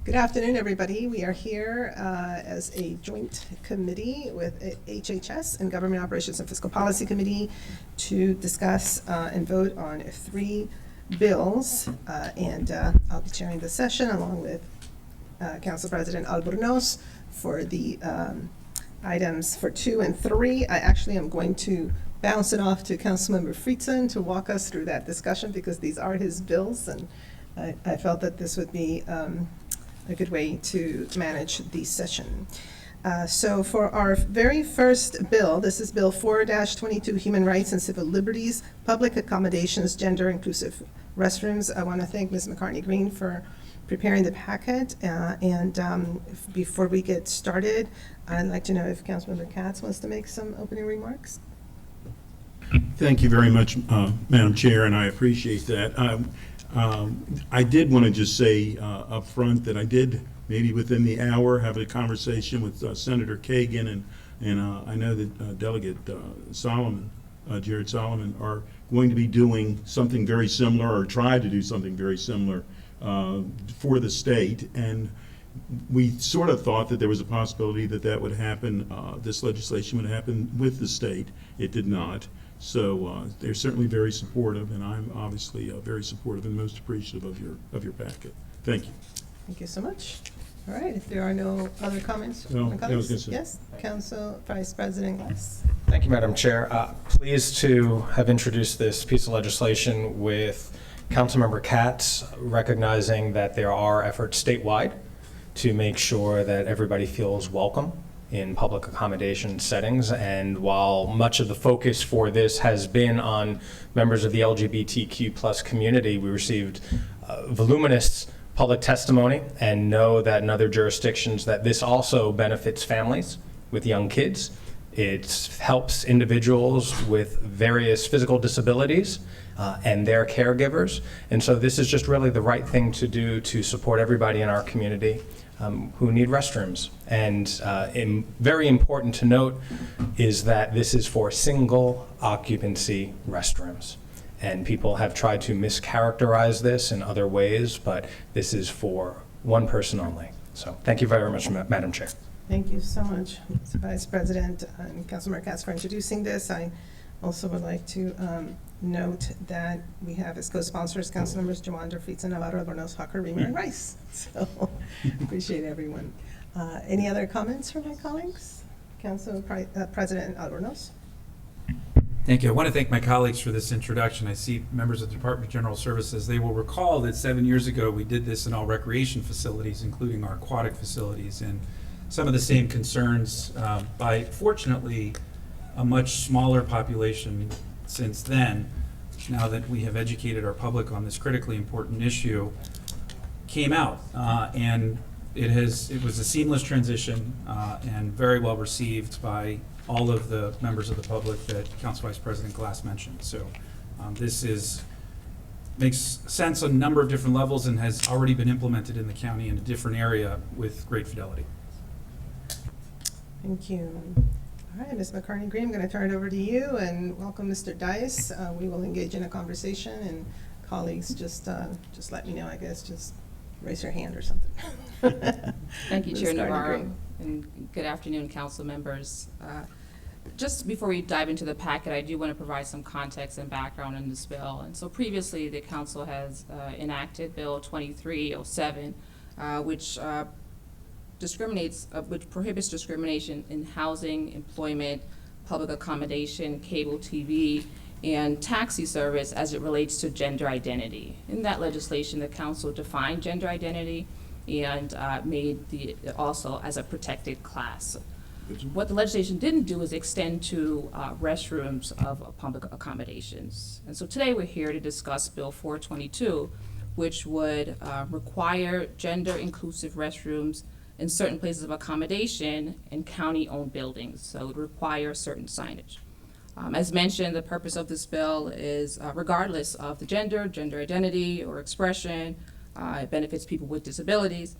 Good afternoon, everybody. We are here as a joint committee with HHS and Government Operations and Fiscal Policy Committee to discuss and vote on 3 bills. I'll be chairing the session along with Council President Albornoz for the items for 2 and 3. I actually am going to bounce it off to Councilmember Friedson to walk us through that discussion because these are his bills, and I felt that this would be a good way to manage the session. So for our very first bill, this is Bill 4-22, Human Rights and Civil Liberties, Public Accommodations, Gender Inclusive Restrooms. I want to thank Ms. McCartney-Green for preparing the packet. Before we get started, I'd like to know if Councilmember Katz wants to make some opening remarks. Thank you very much, Madam Chair, and I appreciate that. I did want to just say up front that I did, maybe within the hour, have a conversation with Senator Kagan, and I know that Delegate Solomon, Jared Solomon, are going to be doing something very similar, or try to do something very similar for the state. And we sort of thought that there was a possibility that that would happen, this legislation would happen with the state. It did not. So they're certainly very supportive, and I'm obviously very supportive and most appreciative of your packet. Thank you. Thank you so much. All right, if there are no other comments, yes, Council Vice President Glass. Thank you, Madam Chair. Pleased to have introduced this piece of legislation with Councilmember Katz, recognizing that there are efforts statewide to make sure that everybody feels welcome in public accommodation settings. And while much of the focus for this has been on members of the LGBTQ plus community, we received voluminous public testimony and know that in other jurisdictions that this also benefits families with young kids. It helps individuals with various physical disabilities and their caregivers. And so this is just really the right thing to do to support everybody in our community who need restrooms. And very important to note is that this is for single occupancy restrooms. And people have tried to mischaracterize this in other ways, but this is for one person only. So thank you very much, Madam Chair. Thank you so much, Mr. Vice President and Councilmember Katz, for introducing this. I also would like to note that we have as co-sponsors Councilmembers Jawanda, Friedson, Navarro, Albornoz, Hucker, Reamer, and Rice. So appreciate everyone. Any other comments from my colleagues? Council President Albornoz. Thank you. I want to thank my colleagues for this introduction. I see members of the Department of General Services. They will recall that 7 years ago we did this in all recreation facilities, including our aquatic facilities, and some of the same concerns by, fortunately, a much smaller population since then, now that we have educated our public on this critically important issue, came out. And it was a seamless transition and very well received by all of the members of the public that Council Vice President Glass mentioned. So this makes sense on a number of different levels and has already been implemented in the county in a different area with great fidelity. Thank you. All right, Ms. McCartney-Green, I'm going to turn it over to you and welcome Mr. Dice. We will engage in a conversation, and colleagues, just let me know, I guess, just raise your hand or something. Thank you, Chair Navarro, and good afternoon, council members. Just before we dive into the packet, I do want to provide some context and background on this bill. And so previously, the council has enacted Bill 2307, which prohibits discrimination in housing, employment, public accommodation, cable TV, and taxi service as it relates to gender identity. In that legislation, the council defined gender identity and made also as a protected class. What the legislation didn't do is extend to restrooms of public accommodations. And so today we're here to discuss Bill 422, which would require gender inclusive restrooms in certain places of accommodation in county-owned buildings. So it would require certain signage. As mentioned, the purpose of this bill is regardless of the gender identity or expression, it benefits people with disabilities,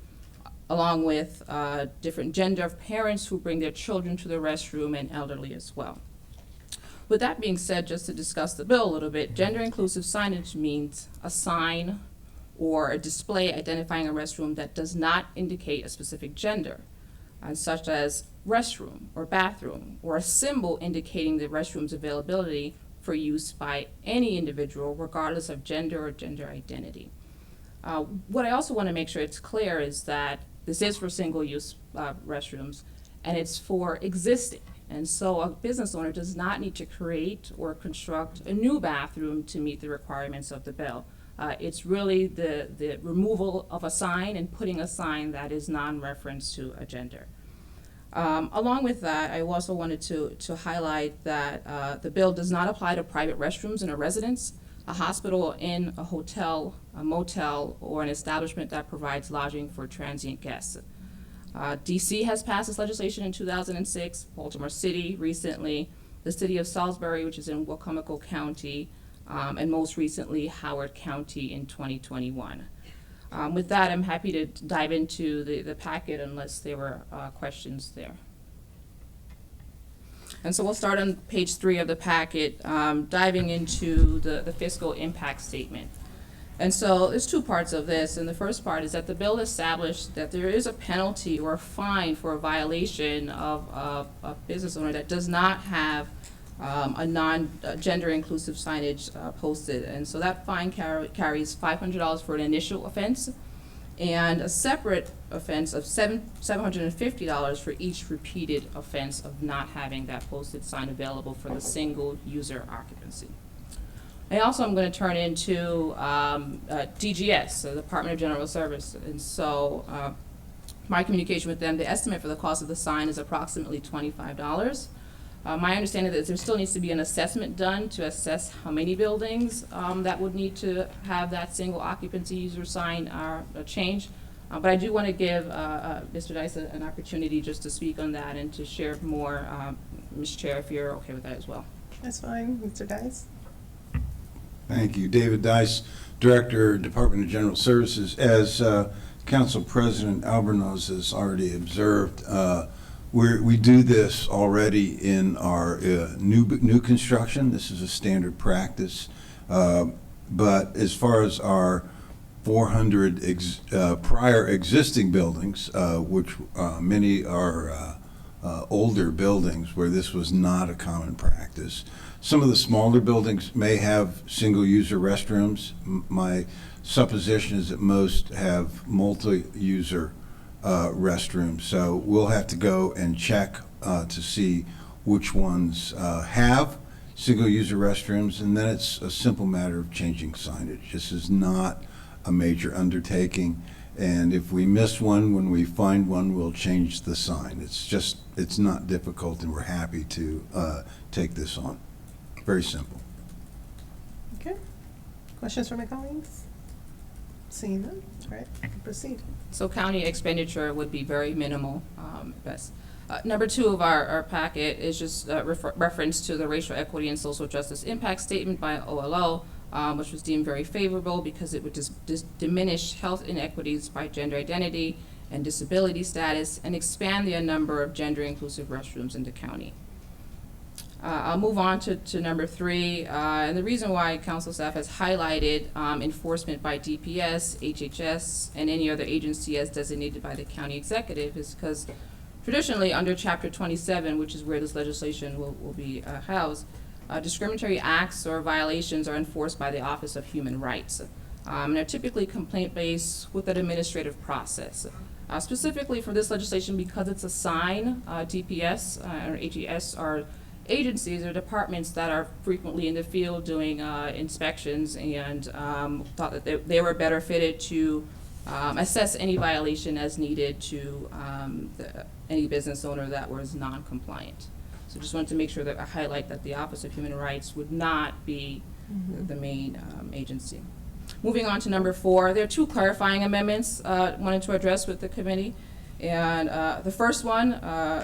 along with different gender of parents who bring their children to the restroom and elderly as well. With that being said, just to discuss the bill a little bit, gender inclusive signage means a sign or a display identifying a restroom that does not indicate a specific gender, such as restroom or bathroom, or a symbol indicating the restroom's availability for use by any individual, regardless of gender or gender identity. What I also want to make sure it's clear is that this is for single-use restrooms, and it's for existing. And so a business owner does not need to create or construct a new bathroom to meet the requirements of the bill. It's really the removal of a sign and putting a sign that is non-referenced to a gender. Along with that, I also wanted to highlight that the bill does not apply to private restrooms in a residence, a hospital, inn, a hotel, a motel, or an establishment that provides lodging for transient guests. DC has passed this legislation in 2006, Baltimore City recently, the city of Salisbury, which is in Wacomico County, and most recently Howard County in 2021. With that, I'm happy to dive into the packet unless there were questions there. And so we'll start on page 3 of the packet, diving into the fiscal impact statement. And so there's 2 parts of this, and the first part is that the bill established that there is a penalty or a fine for a violation of a business owner that does not have a non-gender inclusive signage posted. And so that fine carries $500 for an initial offense, and a separate offense of $750 for each repeated offense of not having that posted sign available for the single user occupancy. I also am going to turn into DGS, the Department of General Service, and so my communication with them, the estimate for the cost of the sign is approximately $25. My understanding is there still needs to be an assessment done to assess how many buildings that would need to have that single occupancy user sign change. But I do want to give Mr. Dice an opportunity just to speak on that and to share more, Ms. Chair, if you're okay with that as well. That's fine, Mr. Dice. Thank you. David Dice, Director, Department of General Services. As Council President Albornoz has already observed, we do this already in our new construction. This is a standard practice. But as far as our 400 prior existing buildings, which many are older buildings where this was not a common practice. Some of the smaller buildings may have single-user restrooms. My supposition is that most have multi-user restrooms. So we'll have to go and check to see which ones have single-user restrooms, and then it's a simple matter of changing signage. This is not a major undertaking, and if we miss one, when we find one, we'll change the sign. It's not difficult, and we're happy to take this on. Very simple. Okay. Questions from my colleagues? Seeing none, all right, proceed. So county expenditure would be very minimal at best. Number 2 of our packet is just reference to the Racial Equity and Social Justice Impact Statement by OLO, which was deemed very favorable because it would diminish health inequities by gender identity and disability status and expand the number of gender-inclusive restrooms in the county. I'll move on to number 3, and the reason why council staff has highlighted enforcement by DPS, HHS, and any other agency as designated by the county executive is because traditionally under Chapter 27, which is where this legislation will be housed, discriminatory acts or violations are enforced by the Office of Human Rights, and are typically complaint-based with an administrative process. Specifically for this legislation, because it's a sign, DPS or HES are agencies or departments that are frequently in the field doing inspections and thought that they were better fitted to assess any violation as needed to any business owner that was non-compliant. So just wanted to make sure that I highlight that the Office of Human Rights would not be the main agency. Moving on to number 4, there are 2 clarifying amendments wanted to address with the committee. And the first one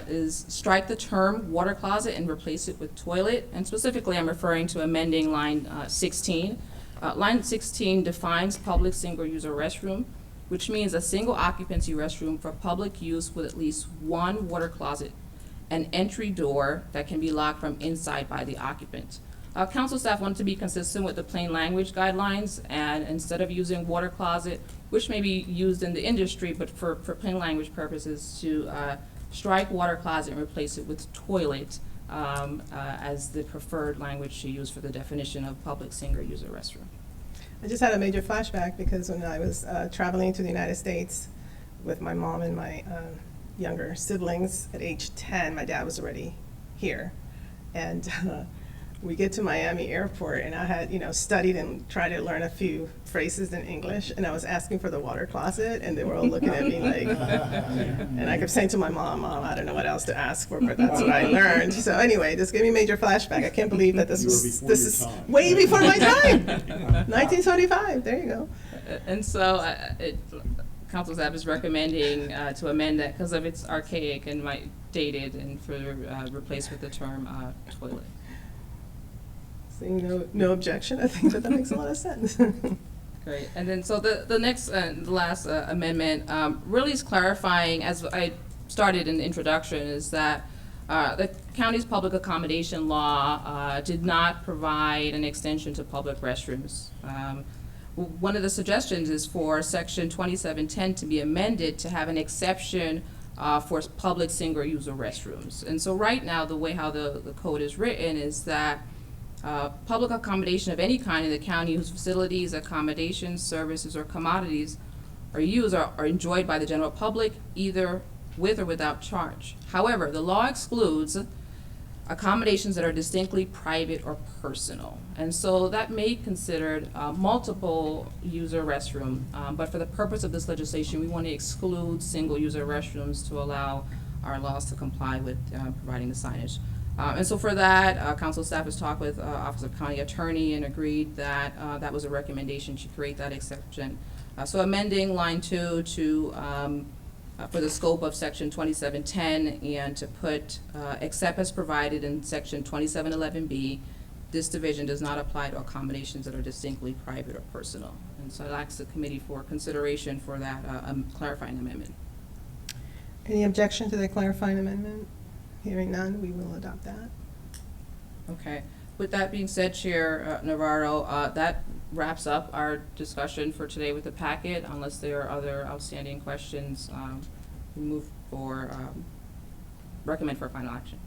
is strike the term water closet and replace it with toilet. And specifically, I'm referring to amending line 16. Line 16 defines public single-user restroom, which means a single occupancy restroom for public use with at least one water closet, an entry door that can be locked from inside by the occupant. Council staff wanted to be consistent with the plain language guidelines, and instead of using water closet, which may be used in the industry, but for plain language purposes, to strike water closet and replace it with toilet as the preferred language to use for the definition of public single-user restroom. I just had a major flashback because when I was traveling to the United States with my mom and my younger siblings at age 10, my dad was already here. And we get to Miami airport and I had, studied and tried to learn a few phrases in English, and I was asking for the water closet and they were all looking at me like, and I kept saying to my mom, I don't know what else to ask for, but that's what I learned. So anyway, this gave me a major flashback. I can't believe that this is way before my time. 1925, there you go. And so Council staff is recommending to amend that because of its archaic and dated, and for replaced with the term toilet. Seeing no objection, I think that makes a lot of sense. Great. And then so the next the last amendment really is clarifying, as I started in the introduction, is that the county's public accommodation law did not provide an extension to public restrooms. One of the suggestions is for section 2710 to be amended to have an exception for public single-user restrooms. And so right now, the way how the code is written is that public accommodation of any kind in the county whose facilities, accommodations, services, or commodities are used are enjoyed by the general public, either with or without charge. However, the law excludes accommodations that are distinctly private or personal. And so that may be considered multiple user restroom, but for the purpose of this legislation, we want to exclude single user restrooms to allow our laws to comply with providing the signage. And so for that, council staff has talked with Office of County Attorney and agreed that that was a recommendation to create that exception. So amending line 2 to for the scope of section 2710 and to put except as provided in section 2711B, this division does not apply to accommodations that are distinctly private or personal. And so I ask the committee for consideration for that clarifying amendment. Any objection to the clarifying amendment? Hearing none, we will adopt that. Okay. With that being said, Chair Navarro, that wraps up our discussion for today with the packet. Unless there are other outstanding questions, we move for recommend for final action.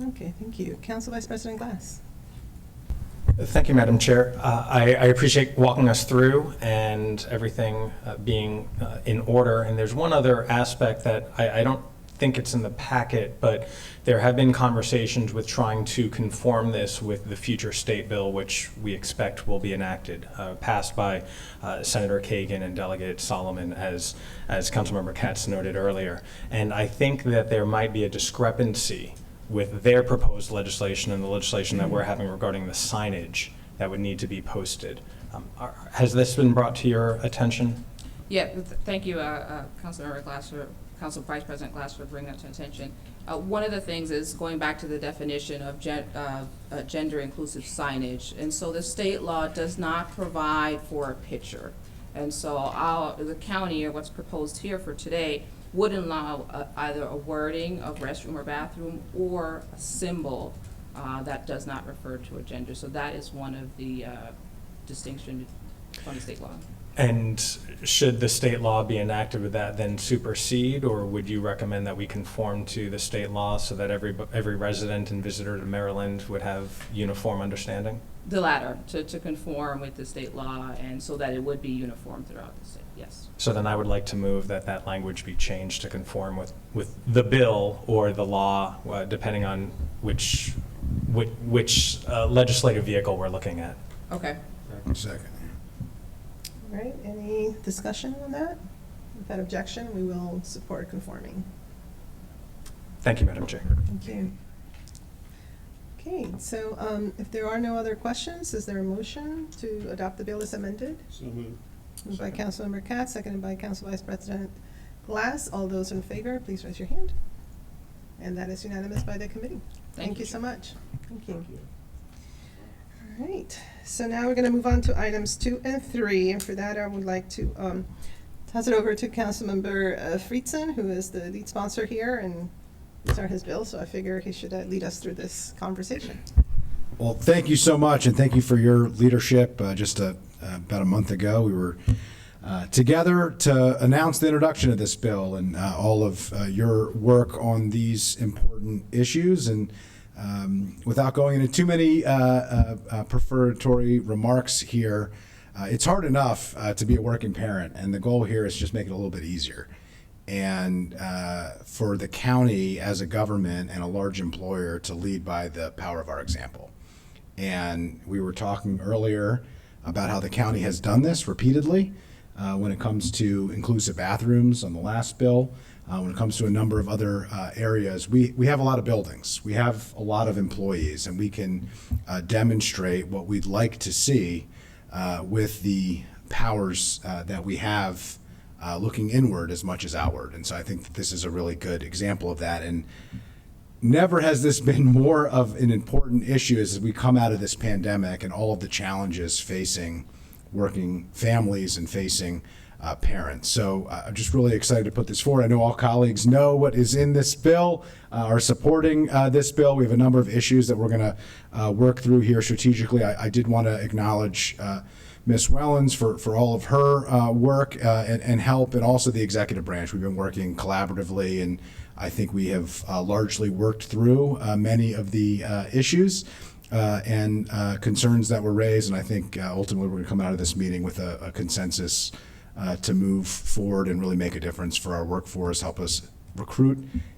Okay, thank you. Council Vice President Glass. Thank you, Madam Chair. I appreciate walking us through and everything being in order. And there's one other aspect that I don't think it's in the packet, but there have been conversations with trying to conform this with the future state bill, which we expect will be enacted, passed by Senator Kagan and Delegate Solomon, as Councilmember Katz noted earlier. And I think that there might be a discrepancy with their proposed legislation and the legislation that we're having regarding the signage that would need to be posted. Has this been brought to your attention? Yeah, thank you, Councilmember Glass, Council Vice President Glass, for bringing that to attention. One of the things is going back to the definition of gender-inclusive signage, and so the state law does not provide for a picture, and so the county, or what's proposed here for today, would allow either a wording of restroom or bathroom or a symbol that does not refer to a gender. So that is one of the distinctions from the state law. And should the state law be enacted, would that then supersede, or would you recommend that we conform to the state law so that every resident and visitor to Maryland would have uniform understanding? The latter, to conform with the state law, and so that it would be uniform throughout the state, yes. So then I would like to move that language be changed to conform with the bill or the law, depending on which legislative vehicle we're looking at. Okay. Second. All right, any discussion on that? Without objection, we will support conforming. Thank you, Madam Chair. Thank you. Okay, so if there are no other questions, is there a motion to adopt the bill as amended? So moved. Moved by Councilmember Katz, seconded by Council Vice President Glass. All those in favor, please raise your hand. And that is unanimous by the committee. Thank you so much. Thank you. All right, so now we're going to move on to items 2 and 3, and for that I would like to toss it over to Councilmember Friedson, who is the lead sponsor here, and these are his bills, so I figure he should lead us through this conversation. Well, thank you so much, and thank you for your leadership. Just about a month ago, we were together to announce the introduction of this bill, and all of your work on these important issues. And without going into too many prefatory remarks here, it's hard enough to be a working parent, and the goal here is just make it a little bit easier. And for the county as a government and a large employer to lead by the power of our example. And we were talking earlier about how the county has done this repeatedly when it comes to inclusive bathrooms on the last bill, when it comes to a number of other areas. We have a lot of buildings, we have a lot of employees, and we can demonstrate what we'd like to see with the powers that we have looking inward as much as outward. And so I think that this is a really good example of that. And never has this been more of an important issue as we come out of this pandemic and all of the challenges facing working families and facing parents. So I'm just really excited to put this forward. I know all colleagues know what is in this bill, are supporting this bill. We have a number of issues that we're going to work through here strategically. I did want to acknowledge Ms. Wellens for all of her work and help, and also the executive branch. We've been working collaboratively, and I think we have largely worked through many of the issues and concerns that were raised, and I think ultimately we're going to come out of this meeting with a consensus to move forward and really make a difference for our workforce, help us recruit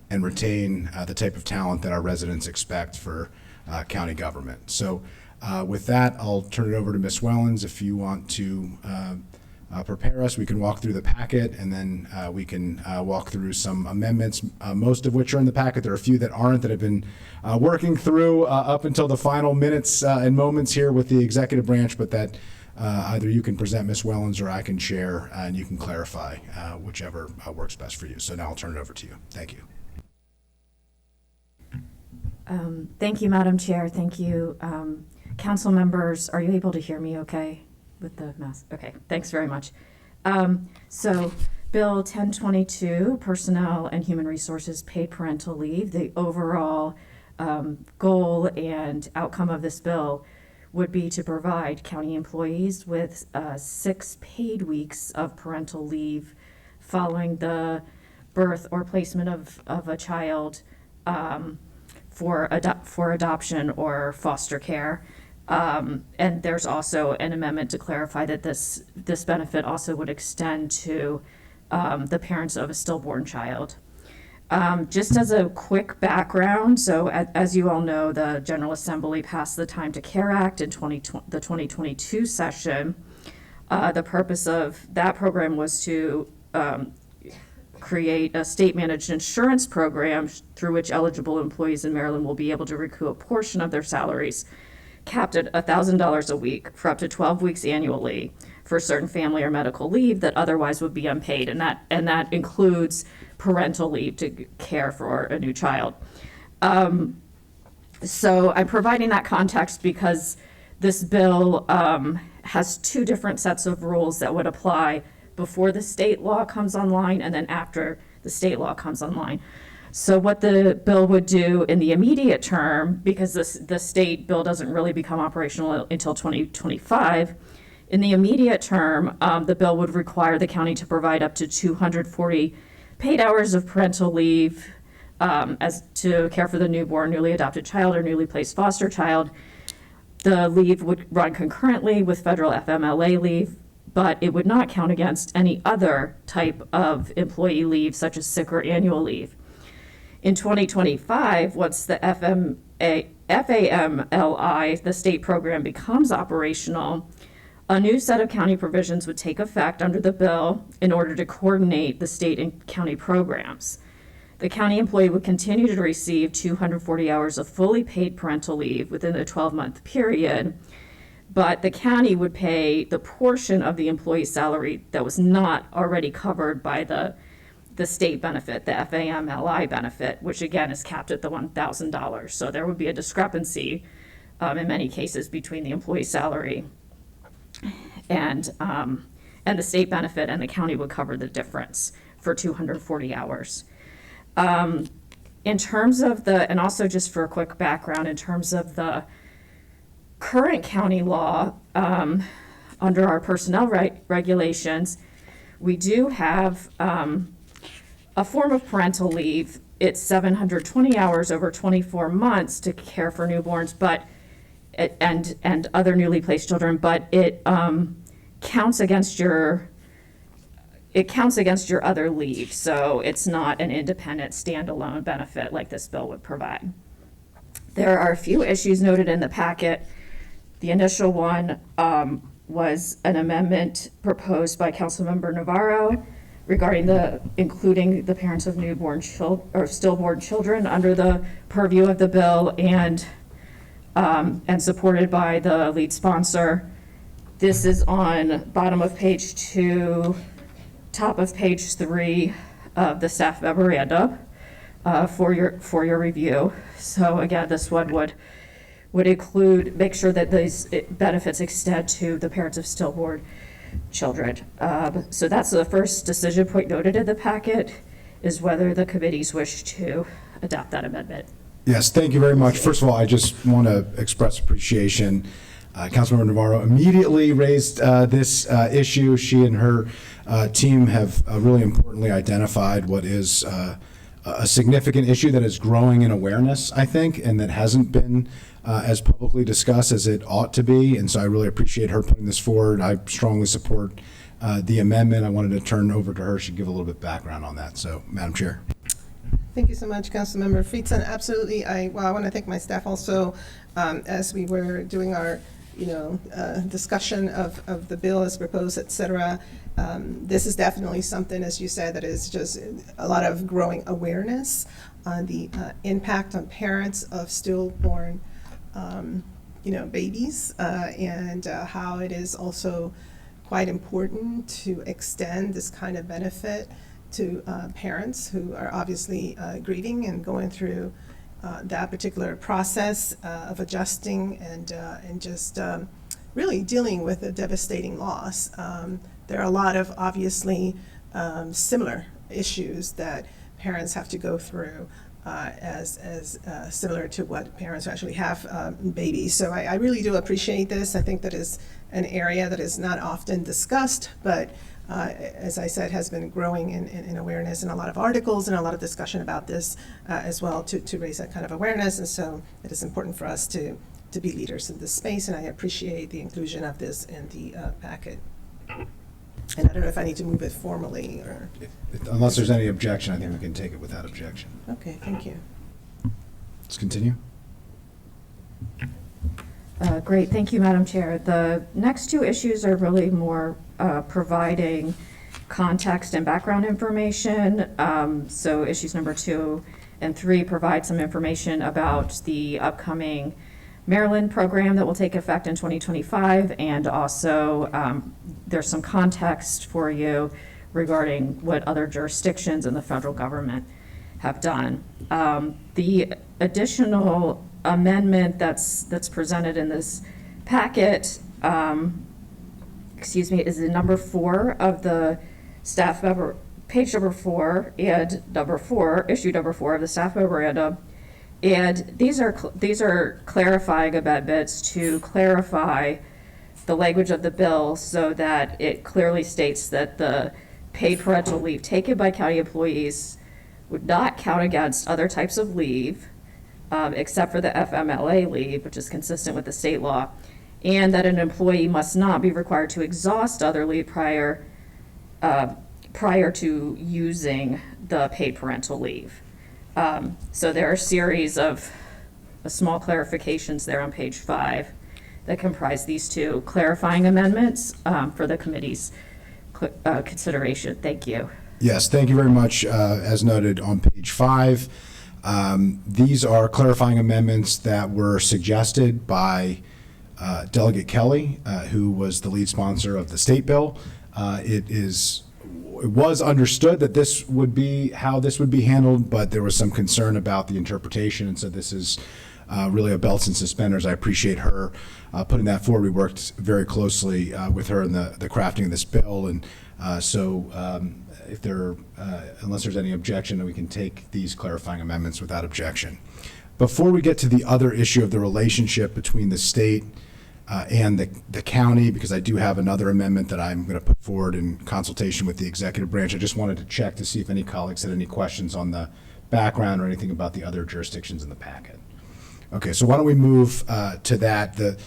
and retain the type of talent that our residents expect for county government. So with that, I'll turn it over to Ms. Wellens. If you want to prepare us, we can walk through the packet, and then we can walk through some amendments, most of which are in the packet. There are a few that aren't, that have been working through up until the final minutes and moments here with the executive branch, but that either you can present, Ms. Wellens, or I can share, and you can clarify, whichever works best for you. So now I'll turn it over to you. Thank you. Thank you, Madam Chair. Thank you. Council members, are you able to hear me okay with the mask? Okay, thanks very much. So Bill 1022, Personnel and Human Resources Paid Parental Leave, the overall goal and outcome of this bill would be to provide county employees with 6 paid weeks of parental leave following the birth or placement of a child for adoption or foster care. And there's also an amendment to clarify that this benefit also would extend to the parents of a stillborn child. Just as a quick background, so as you all know, the General Assembly passed the Time to Care Act in the 2022 session. The purpose of that program was to create a state-managed insurance program through which eligible employees in Maryland will be able to recoup a portion of their salaries, capped at $1,000 a week for up to 12 weeks annually for certain family or medical leave that otherwise would be unpaid, and that includes parental leave to care for a new child. So I'm providing that context because this bill has 2 different sets of rules that would apply before the state law comes online and then after the state law comes online. So what the bill would do in the immediate term, because the state bill doesn't really become operational until 2025, in the immediate term, the bill would require the county to provide up to 240 paid hours of parental leave as to care for the newborn, newly adopted child, or newly placed foster child. The leave would run concurrently with federal FMLA leave, but it would not count against any other type of employee leave, such as sick or annual leave. In 2025, once the FAMLI, the state program, becomes operational, a new set of county provisions would take effect under the bill in order to coordinate the state and county programs. The county employee would continue to receive 240 hours of fully paid parental leave within a 12-month period, but the county would pay the portion of the employee's salary that was not already covered by the state benefit, the FAMLI benefit, which again is capped at the $1,000. So there would be a discrepancy in many cases between the employee's salary and the state benefit, and the county would cover the difference for 240 hours. In terms of and also just for a quick background, in terms of the current county law, under our personnel regulations, we do have a form of parental leave. It's 720 hours over 24 months to care for newborns, but and other newly placed children, but it counts against your other leave, so it's not an independent standalone benefit like this bill would provide. There are a few issues noted in the packet. The initial one was an amendment proposed by Councilmember Navarro regarding including the parents of newborn or stillborn children under the purview of the bill, and supported by the lead sponsor. This is on bottom of page 2, top of page 3 of the staff memorandum for your review. So again, this one would include, make sure that these benefits extend to the parents of stillborn children. So that's the first decision point noted in the packet, is whether the committees wish to adopt that amendment. Yes, thank you very much. First of all, I just want to express appreciation. Councilmember Navarro immediately raised this issue. She and her team have really importantly identified what is a significant issue that is growing in awareness, I think, and that hasn't been as publicly discussed as it ought to be. And so I really appreciate her putting this forward. I strongly support the amendment. I wanted to turn over to her. She'd give a little bit of background on that. So, Madam Chair. Thank you so much, Councilmember Friedson. Absolutely. I want to thank my staff also, as we were doing our discussion of the bill as proposed, et cetera. This is definitely something, as you said, that is just a lot of growing awareness on the impact on parents of stillborn, babies, and how it is also quite important to extend this kind of benefit to parents who are obviously grieving and going through that particular process of adjusting and just really dealing with a devastating loss. There are a lot of obviously similar issues that parents have to go through as similar to what parents who actually have babies. So I really do appreciate this. I think that is an area that is not often discussed, but as I said, has been growing in awareness, and a lot of articles and a lot of discussion about this as well to raise that kind of awareness. And so it is important for us to be leaders in this space, and I appreciate the inclusion of this in the packet. And I don't know if I need to move it formally or... Unless there's any objection, I think we can take it without objection. Okay, thank you. Let's continue. Great, thank you, Madam Chair. The next two issues are really more providing context and background information. So issues number 2 and 3 provide some information about the upcoming Maryland program that will take effect in 2025, and also there's some context for you regarding what other jurisdictions in the federal government have done. The additional amendment that's presented in this packet, is the number 4 of the staff member, page number 4 and number 4, issue number 4 of the staff memorandum. And these are clarifying amendments to clarify the language of the bill so that it clearly states that the paid parental leave taken by county employees would not count against other types of leave, except for the FMLA leave, which is consistent with the state law, and that an employee must not be required to exhaust other leave prior to using the paid parental leave. So there are a series of small clarifications there on page 5 that comprise these two clarifying amendments for the committee's consideration. Thank you. Yes, thank you very much. As noted on page 5, these are clarifying amendments that were suggested by Delegate Kelly, who was the lead sponsor of the state bill. It was understood that this would be how this would be handled, but there was some concern about the interpretation, and so this is really a belts and suspenders. I appreciate her putting that forward. We worked very closely with her in the crafting of this bill, and if there, unless there's any objection, we can take these clarifying amendments without objection. Before we get to the other issue of the relationship between the state and the county, because I do have another amendment that I'm going to put forward in consultation with the executive branch. I just wanted to check to see if any colleagues had any questions on the background or anything about the other jurisdictions in the packet. Okay, so why don't we move to that? The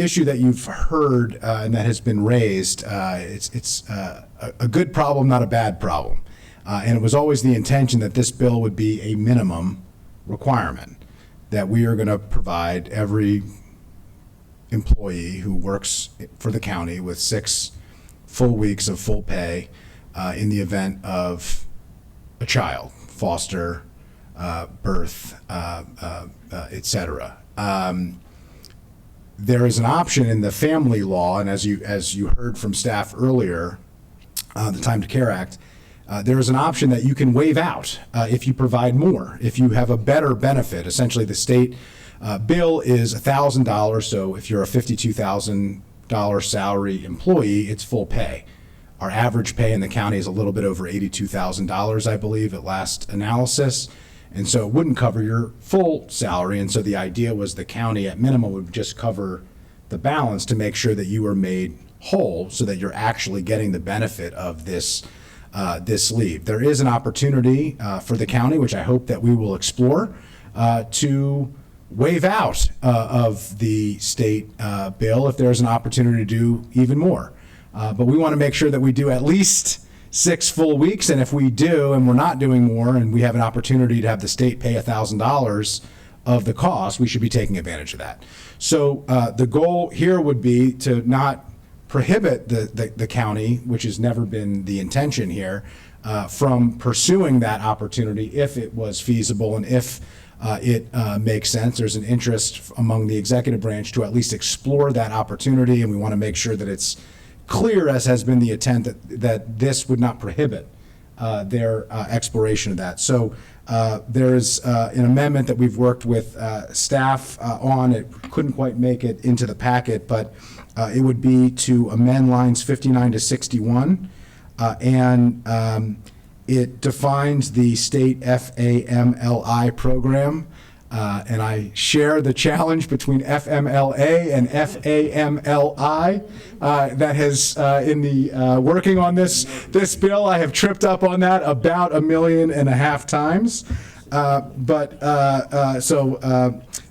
issue that you've heard and that has been raised, it's a good problem, not a bad problem. And it was always the intention that this bill would be a minimum requirement, that we are going to provide every employee who works for the county with 6 full weeks of full pay in the event of a child, foster, birth, et cetera. There is an option in the family law, and as you heard from staff earlier, the Time to Care Act, there is an option that you can waive out if you provide more, if you have a better benefit. Essentially, the state bill is $1,000, so if you're a $52,000 salary employee, it's full pay. Our average pay in the county is a little bit over $82,000, I believe, at last analysis. And so it wouldn't cover your full salary. And so the idea was the county at minimum would just cover the balance to make sure that you are made whole so that you're actually getting the benefit of this leave. There is an opportunity for the county, which I hope that we will explore, to waive out of the state bill if there's an opportunity to do even more. But we want to make sure that we do at least 6 full weeks, and if we do and we're not doing more and we have an opportunity to have the state pay $1,000 of the cost, we should be taking advantage of that. So the goal here would be to not prohibit the county, which has never been the intention here, from pursuing that opportunity if it was feasible and if it makes sense. There's an interest among the executive branch to at least explore that opportunity, and we want to make sure that it's clear, as has been the intent, that this would not prohibit their exploration of that. So there is an amendment that we've worked with staff on. It couldn't quite make it into the packet, but it would be to amend lines 59 to 61, and it defines the state FAMLI program. And I share the challenge between FMLA and FAMLI that has, in the working on this bill, I have tripped up on that about 1.5 million times.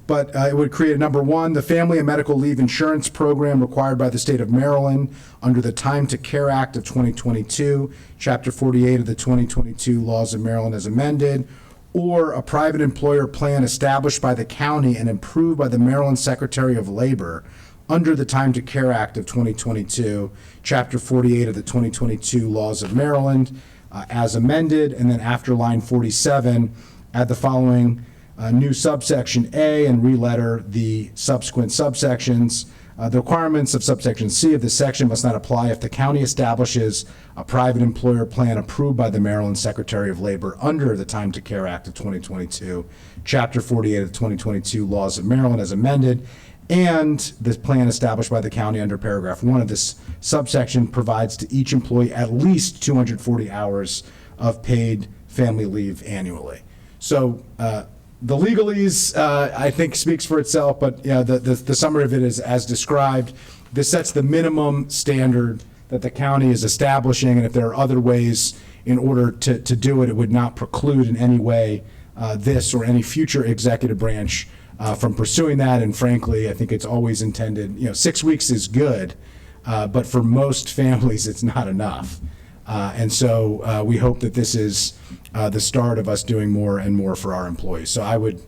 But it would create, number one, the Family and Medical Leave Insurance Program required by the state of Maryland under the Time to Care Act of 2022, Chapter 48 of the 2022 Laws of Maryland as amended, or a private employer plan established by the county and approved by the Maryland Secretary of Labor under the Time to Care Act of 2022, Chapter 48 of the 2022 Laws of Maryland, as amended. And then after line 47, add the following new subsection A and re-letter the subsequent subsections. The requirements of subsection C of this section must not apply if the county establishes a private employer plan approved by the Maryland Secretary of Labor under the Time to Care Act of 2022, Chapter 48 of the 2022 Laws of Maryland as amended, and this plan established by the county under paragraph 1 of this subsection provides to each employee at least 240 hours of paid family leave annually. So the legalese, I think, speaks for itself, but the summary of it is as described. This sets the minimum standard that the county is establishing, and if there are other ways in order to do it, it would not preclude in any way this or any future executive branch from pursuing that. And frankly, I think it's always intended, 6 weeks is good, but for most families, it's not enough. And so we hope that this is the start of us doing more and more for our employees. So I would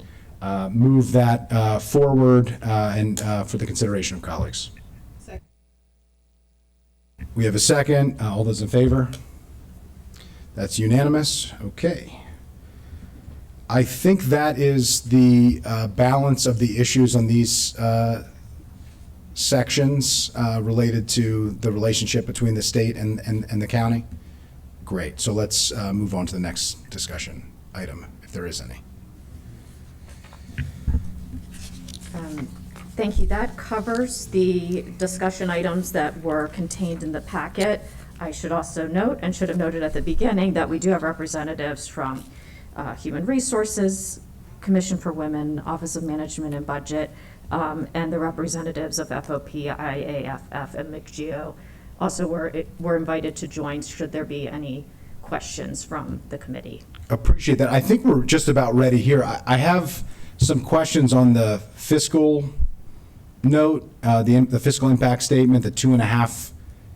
move that forward and for the consideration of colleagues. Second. We have a second. All those in favor? That's unanimous. Okay. I think that is the balance of the issues on these sections related to the relationship between the state and the county. Great. So let's move on to the next discussion item, if there is any. Thank you. That covers the discussion items that were contained in the packet. I should also note, and should have noted at the beginning, that we do have representatives from Human Resources, Commission for Women, Office of Management and Budget, and the representatives of FOP, IAFF, and McGeo also were invited to join should there be any questions from the committee. Appreciate that. I think we're just about ready here. I have some questions on the fiscal note, the fiscal impact statement, the 2.5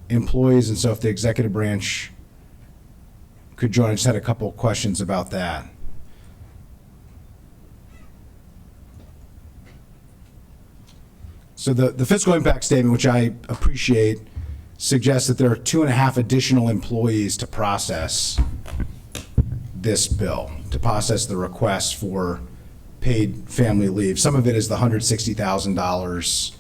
employees, and so if the executive branch could join, I just had a couple of questions about that. So the fiscal impact statement, which I appreciate, suggests that there are 2.5 additional employees to process this bill, to process the request for paid family leave. Some of it is the $160,000,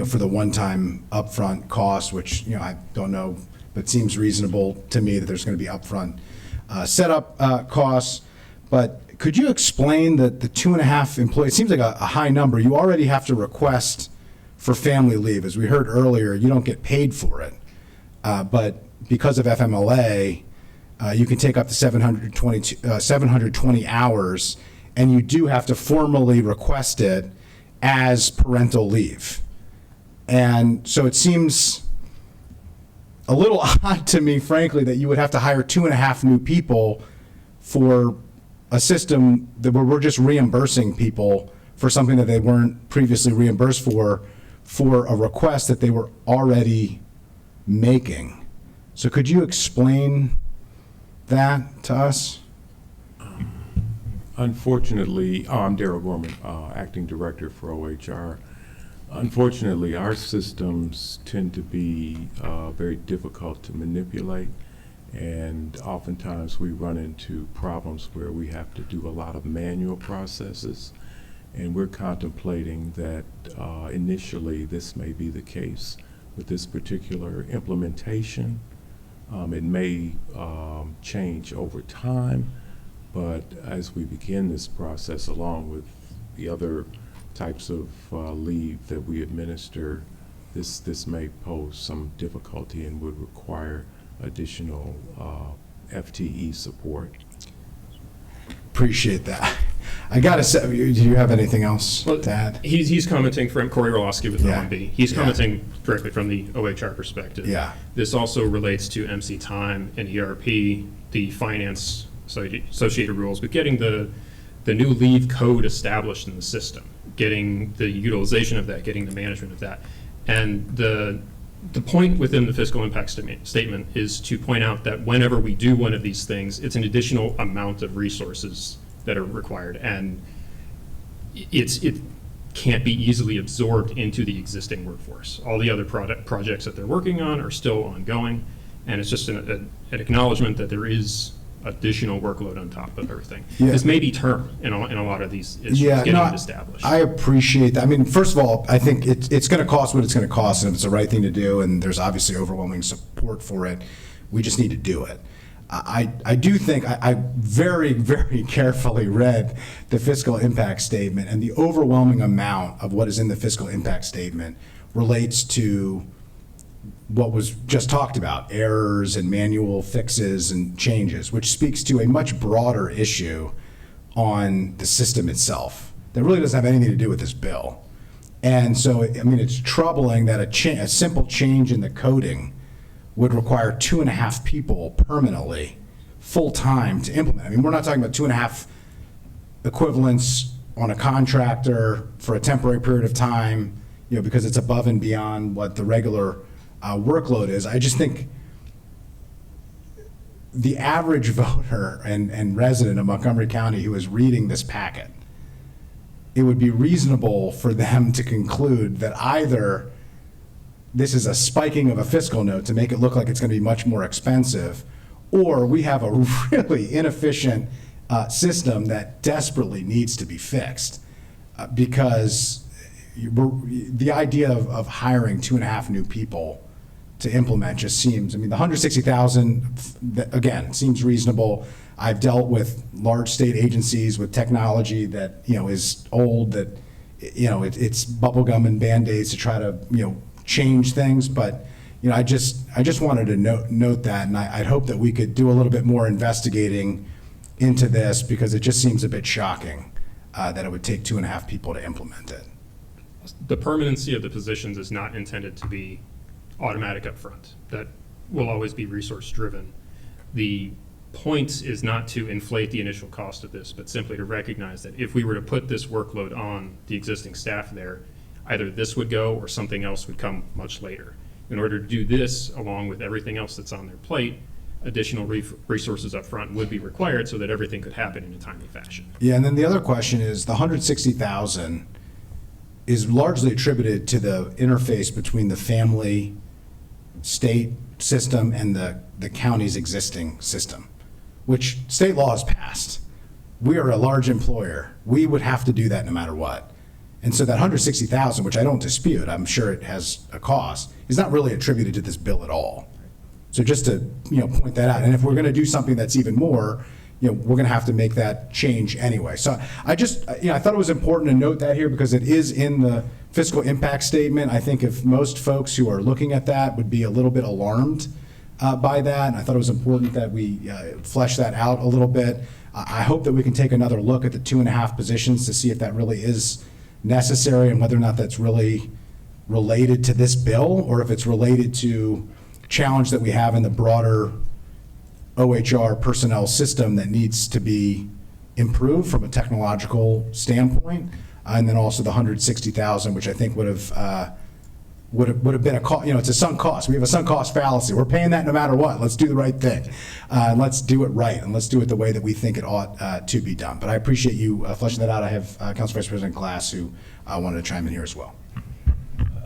for the one-time upfront cost, which, I don't know, but seems reasonable to me that there's going to be upfront setup costs. But could you explain the 2.5 employees? It seems like a high number. You already have to request for family leave. As we heard earlier, you don't get paid for it. But because of FMLA, you can take up to 720 hours, and you do have to formally request it as parental leave. And so it seems a little odd to me, frankly, that you would have to hire 2.5 new people for a system that where we're just reimbursing people for something that they weren't previously reimbursed for a request that they were already making. So could you explain that to us? Unfortunately, I'm Darryl Gorman, Acting Director for OHR. Unfortunately, our systems tend to be very difficult to manipulate, and oftentimes we run into problems where we have to do a lot of manual processes, and we're contemplating that initially this may be the case with this particular implementation. It may change over time, but as we begin this process, along with the other types of leave that we administer, this may pose some difficulty and would require additional FTE support. Appreciate that. I gotta say, do you have anything else to add? He's commenting from Corey Orlowski with Yeah. OMB. He's Yeah. commenting directly from the OHR perspective. Yeah. This also relates to MC time and ERP, the finance associated rules, but getting the new leave code established in the system, getting the utilization of that, getting the management of that. And the point within the fiscal impact statement is to point out that whenever we do one of these things, it's an additional amount of resources that are required, and it can't be easily absorbed into the existing workforce. All the other projects that they're working on are still ongoing, and it's just an acknowledgement that there is additional workload on top of everything. Yeah. This may be term in a lot of these issues, getting it established. I appreciate that. I mean, first of all, I think it's going to cost what it's going to cost, and if it's the right thing to do, and there's obviously overwhelming support for it, we just need to do it. I do think I very, very carefully read the fiscal impact statement, and the overwhelming amount of what is in the fiscal impact statement relates to what was just talked about, errors and manual fixes and changes, which speaks to a much broader issue on the system itself that really doesn't have anything to do with this bill. And so, I mean, it's troubling that a simple change in the coding would require 2.5 people permanently, full-time, to implement. I mean, we're not talking about 2.5 equivalents on a contractor for a temporary period of time, because it's above and beyond what the regular workload is. I just think the average voter and resident of Montgomery County who is reading this packet, it would be reasonable for them to conclude that either this is a spiking of a fiscal note to make it look like it's going to be much more expensive, or we have a really inefficient system that desperately needs to be fixed, because the idea of hiring 2.5 new people to implement just seems, I mean, the 160,000, again, seems reasonable. I've dealt with large state agencies with technology that, is old, that, it's bubblegum and Band-Aids to try to, change things. But, I just wanted to note that, and I'd hope that we could do a little bit more investigating into this, because it just seems a bit shocking that it would take 2.5 people to implement it. The permanency of the positions is not intended to be automatic up front. That will always be resource driven. The point is not to inflate the initial cost of this, but simply to recognize that if we were to put this workload on the existing staff there, either this would go or something else would come much later. In order to do this, along with everything else that's on their plate, additional resources up front would be required so that everything could happen in a timely fashion. Yeah, and then the other question is the 160,000 is largely attributed to the interface between the family state system and the county's existing system, which state law has passed. We are a large employer. We would have to do that no matter what. And so that 160,000, which I don't dispute, I'm sure it has a cost, is not really attributed to this bill at all. So just to point that out, and if we're going to do something that's even more, we're going to have to make that change anyway. So I just I thought it was important to note that here because it is in the fiscal impact statement. I think if most folks who are looking at that would be a little bit alarmed by that, and I thought it was important that we flesh that out a little bit. I hope that we can take another look at the 2.5 positions to see if that really is necessary and whether or not that's really related to this bill or if it's related to challenge that we have in the broader OHR personnel system that needs to be improved from a technological standpoint, and then also the 160,000, which I think would have been a cost. It's a sunk cost. We have a sunk cost fallacy. We're paying that no matter what. Let's do the right thing. Let's do it right, and let's do it the way that we think it ought to be done. But I appreciate you fleshing that out. I have Council Vice President Glass who wanted to chime in here as well.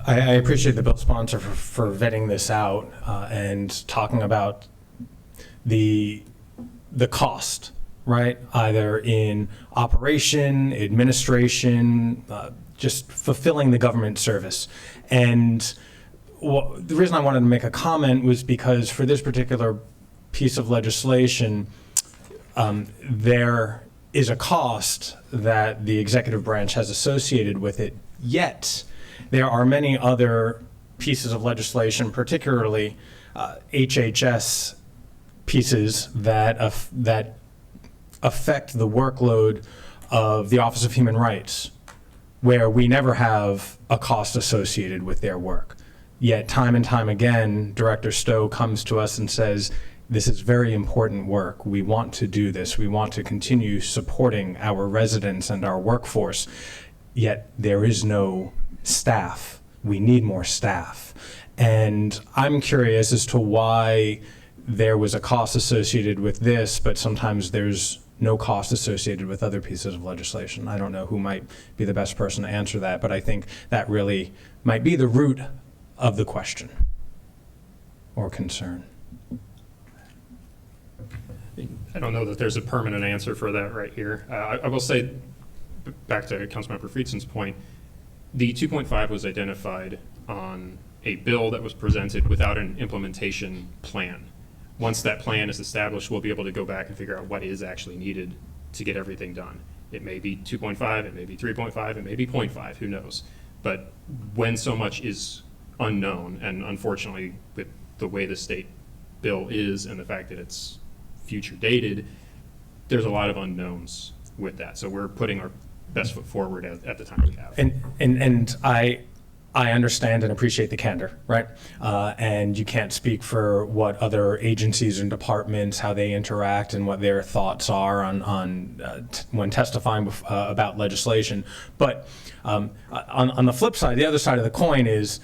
I appreciate the bill sponsor for vetting this out and talking about the cost, right? Either in operation, administration, just fulfilling the government service. And the reason I wanted to make a comment was because for this particular piece of legislation, there is a cost that the executive branch has associated with it, yet there are many other pieces of legislation, particularly HHS pieces that affect the workload of the Office of Human Rights, where we never have a cost associated with their work. Yet time and time again, Director Stowe comes to us and says, this is very important work. We want to do this. We want to continue supporting our residents and our workforce. Yet there is no staff. We need more staff. And I'm curious as to why there was a cost associated with this, but sometimes there's no cost associated with other pieces of legislation. I don't know who might be the best person to answer that, but I think that really might be the root of the question or concern. I don't know that there's a permanent answer for that right here. I will say, back to Councilmember Friedson's point, the 2.5 was identified on a bill that was presented without an implementation plan. Once that plan is established, we'll be able to go back and figure out what is actually needed to get everything done. It may be 2.5, it may be 3.5, it may be 0.5, who knows? But when so much is unknown, and unfortunately with the way the state bill is and the fact that it's future dated, there's a lot of unknowns with that. So we're putting our best foot forward at the time we have. And I understand and appreciate the candor, right? And you can't speak for what other agencies and departments, how they interact and what their thoughts are on when testifying about legislation. But on the flip side, the other side of the coin is,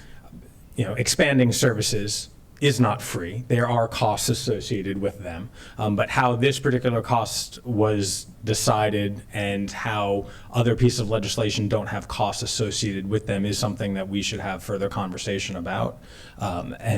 expanding services is not free. There are costs associated with them. But how this particular cost was decided and how other pieces of legislation don't have costs associated with them is something that we should have further conversation about. I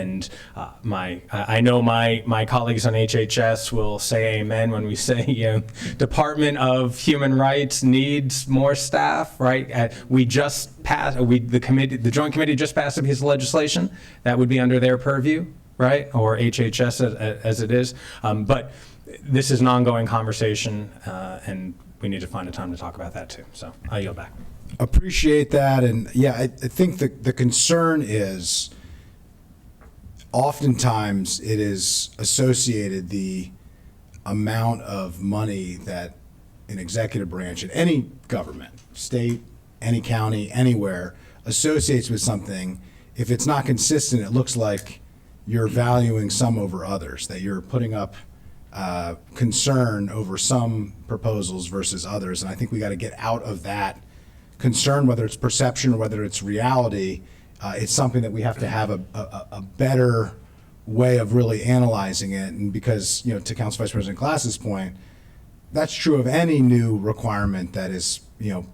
know my colleagues on HHS will say amen when we say, Department of Human Rights needs more staff, right? We just passed, the Joint Committee just passed a piece of legislation that would be under their purview, right? Or HHS as it is. But this is an ongoing conversation, and we need to find a time to talk about that too. So I yield back. Appreciate that. And yeah, I think the concern is oftentimes it is associated the amount of money that in executive branch in any government, state, any county, anywhere, associates with something, if it's not consistent, it looks like you're valuing some over others, that you're putting up concern over some proposals versus others. And I think we got to get out of that concern, whether it's perception or whether it's reality. It's something that we have to have a better way of really analyzing it. And because, to Council Vice President Glass's point, that's true of any new requirement that is,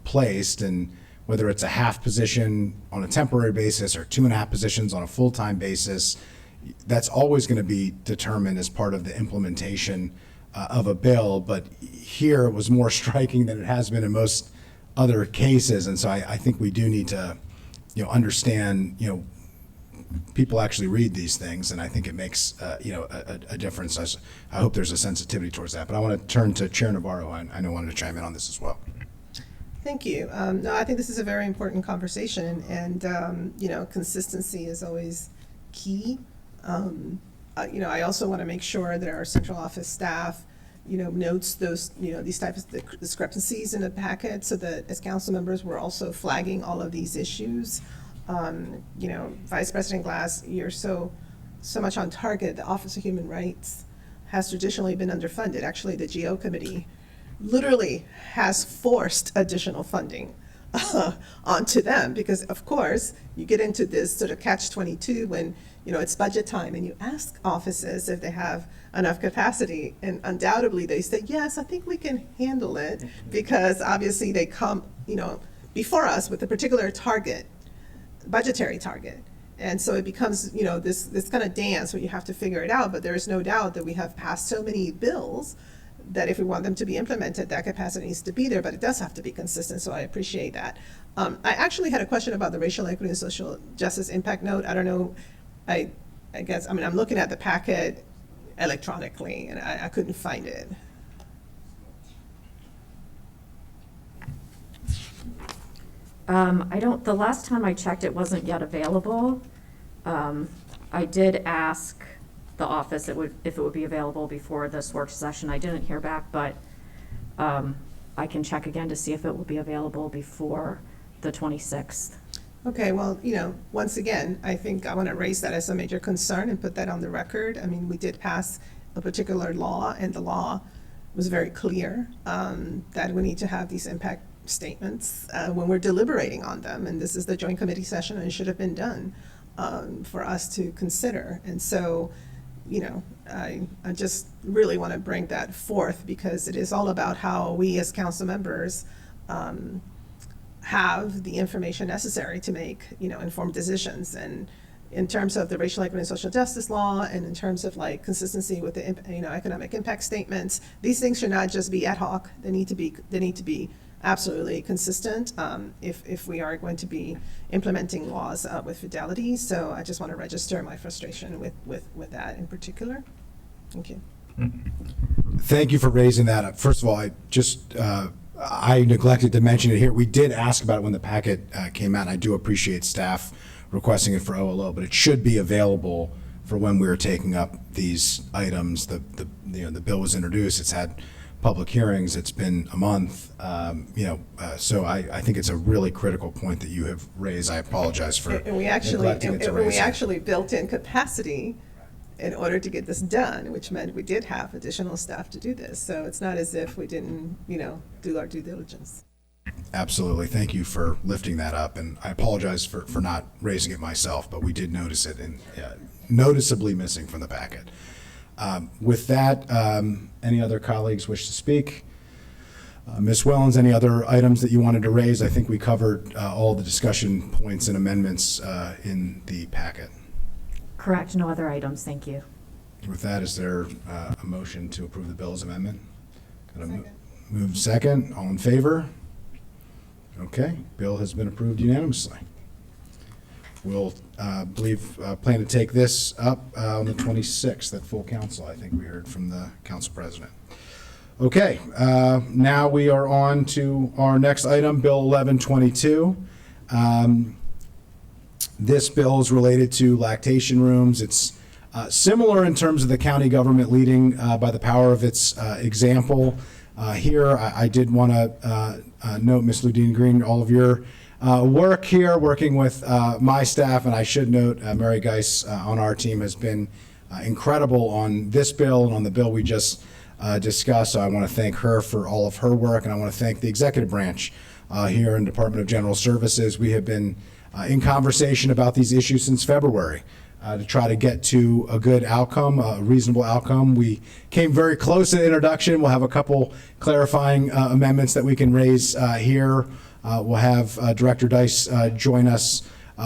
placed, and whether it's a half position on a temporary basis or 2.5 positions on a full-time basis, that's always going to be determined as part of the implementation of a bill. But here it was more striking than it has been in most other cases. And so I think we do need to, understand, people actually read these things, and I think it makes, a difference. I hope there's a sensitivity towards that. But I want to turn to Chair Navarro. I know wanted to chime in on this as well. Thank you. No, I think this is a very important conversation, and consistency is always key. I also want to make sure that our central office staff, notes those, these types of discrepancies in the packet, so that as council members, we're also flagging all of these issues. Vice President Glass, you're so much on target. The Office of Human Rights has traditionally been underfunded. Actually, the GO committee literally has forced additional funding onto them, because of course you get into this sort of catch-22 when it's budget time and you ask offices if they have enough capacity, and undoubtedly they say, yes, I think we can handle it, because obviously they come before us with a particular target, budgetary target. And so it becomes this kind of dance where you have to figure it out. But there is no doubt that we have passed so many bills that if we want them to be implemented, that capacity needs to be there, but it does have to be consistent, so I appreciate that. I actually had a question about the racial equity and social justice impact note. I don't know, I guess, I'm looking at the packet electronically, and I couldn't find it. The last time I checked, it wasn't yet available. I did ask the office if it would be available before this work session. I didn't hear back, but I can check again to see if it will be available before the 26th. Okay, well, once again, I think I want to raise that as a major concern and put that on the record. We did pass a particular law, and the law was very clear that we need to have these impact statements when we're deliberating on them, and this is the joint committee session, and it should have been done for us to consider. And so, I just really want to bring that forth, because it is all about how we as council members have the information necessary to make, informed decisions. And in terms of the racial equity and social justice law, and in terms of consistency with the economic impact statements, these things should not just be ad hoc. They need to be absolutely consistent if we are going to be implementing laws with fidelity. So I just want to register my frustration with that in particular. Thank you. Thank you for raising that up. First of all, I neglected to mention it here. We did ask about it when the packet came out, and I do appreciate staff requesting it for OLO, but it should be available for when we were taking up these items. The bill was introduced. It's had public hearings. It's been a month. So I think it's a really critical point that you have raised. I apologize for and we actually built in capacity in order to get this done, which meant we did have additional staff to do this. So it's not as if we didn't, do our due diligence. Absolutely. Thank you for lifting that up. And I apologize for not raising it myself, but we did notice it, and noticeably missing from the packet. With that, any other colleagues wish to speak? Ms. Wellens, any other items that you wanted to raise? I think we covered all the discussion points and amendments in the packet. Correct. No other items. Thank you. With that, is there a motion to approve the bill as amendment? Move second. All in favor? Okay. Bill has been approved unanimously. We'll plan to take this up on the 26th at full council. I think we heard from the council president. Okay, now we are on to our next item, Bill 1122. This bill is related to lactation rooms. It's similar in terms of the county government leading by the power of its example. here. I did want to note, Ms. Ludine Green, all of your work here, working with my staff, and I should note Mary Geis on our team has been incredible on this bill and on the bill we just discussed. So I want to thank her for all of her work, and I want to thank the executive branch here in Department of General Services. We have been in conversation about these issues since February to try to get to a good outcome, a reasonable outcome. We came very close to the introduction. We'll have a couple clarifying amendments that we can raise here. We'll have Director Dice join us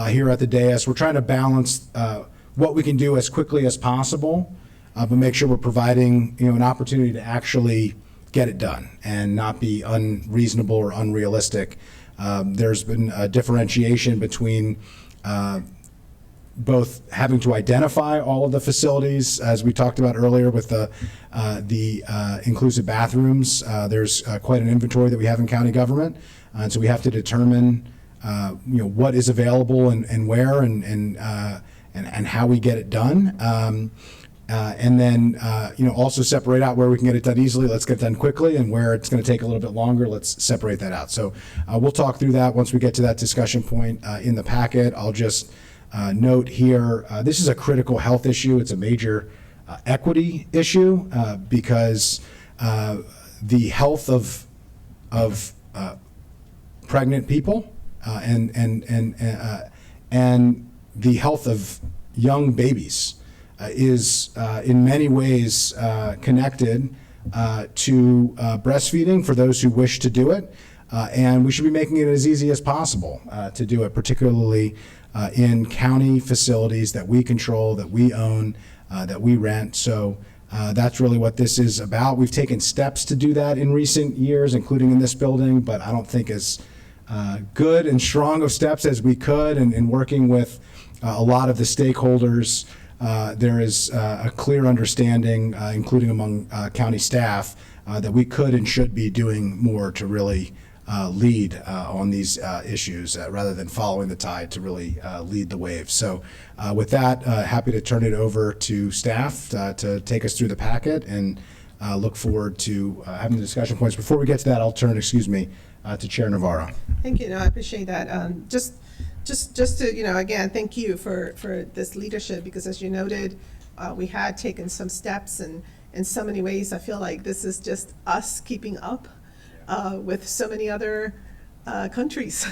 here at the dais. We're trying to balance what we can do as quickly as possible, but make sure we're providing an opportunity to actually get it done and not be unreasonable or unrealistic. There's been a differentiation between both having to identify all of the facilities, as we talked about earlier with the inclusive bathrooms. There's quite an inventory that we have in county government, and so we have to determine what is available and where and how we get it done. And then also separate out where we can get it done easily. Let's get it done quickly, and where it's going to take a little bit longer, let's separate that out. So we'll talk through that once we get to that discussion point in the packet. I'll just note here, this is a critical health issue. It's a major equity issue because the health of pregnant people and the health of young babies is in many ways connected to breastfeeding for those who wish to do it. And we should be making it as easy as possible to do it, particularly in county facilities that we control, that we own, that we rent. So that's really what this is about. We've taken steps to do that in recent years, including in this building, but I don't think as good and strong of steps as we could. And in working with a lot of the stakeholders, there is a clear understanding, including among county staff, that we could and should be doing more to really lead on these issues rather than following the tide, to really lead the wave. So with that, happy to turn it over to staff to take us through the packet, and look forward to having the discussion points. Before we get to that, I'll turn, to Chair Navarro. Thank you. No, I appreciate that. Just to, again, thank you for this leadership, because as you noted, we had taken some steps, and in so many ways, I feel like this is just us keeping up with so many other countries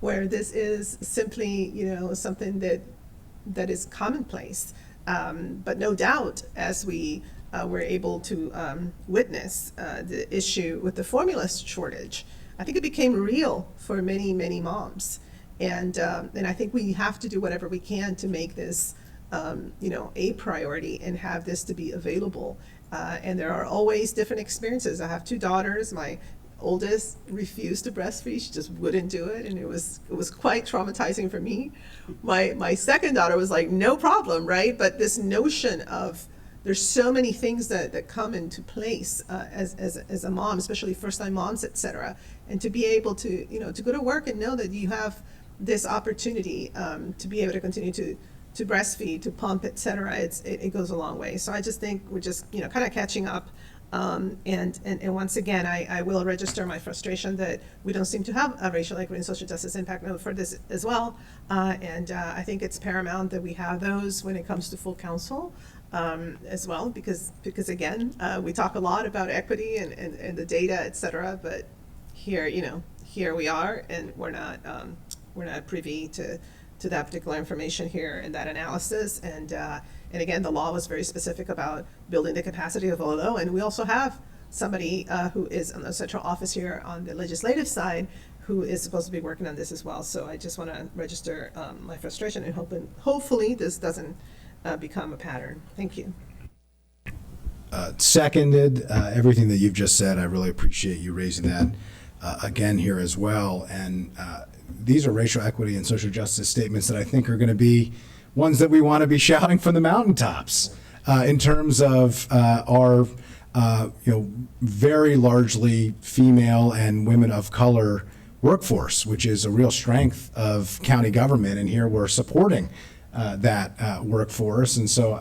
where this is simply, something that is commonplace. But no doubt, as we were able to witness the issue with the formula shortage, I think it became real for many, many moms. And I think we have to do whatever we can to make this, a priority, and have this to be available. And there are always different experiences. I have two daughters. My oldest refused to breastfeed; she just wouldn't do it, and it was quite traumatizing for me. My second daughter was like, no problem, right? But this notion of there's so many things that come into place as a mom, especially first-time moms, et cetera, and to be able to to go to work and know that you have this opportunity to be able to continue to breastfeed, to pump, et cetera, it goes a long way. So I just think we're just kind of catching up. And once again, I will register my frustration that we don't seem to have a racial equity and social justice impact note for this as well. And I think it's paramount that we have those when it comes to full council as well, because again, we talk a lot about equity and the data, et cetera, but here we are, and we're not privy to that particular information here in that analysis. And again, the law was very specific about building the capacity of OLO, and we also have somebody who is in the central office here on the legislative side who is supposed to be working on this as well. So I just want to register my frustration, and hopefully this doesn't become a pattern. Thank you. Seconded everything that you've just said. I really appreciate you raising that again here as well. And these are racial equity and social justice statements that I think are going to be ones that we want to be shouting from the mountaintops in terms of our very largely female and women of color workforce, which is a real strength of county government. And here we're supporting that workforce. And so,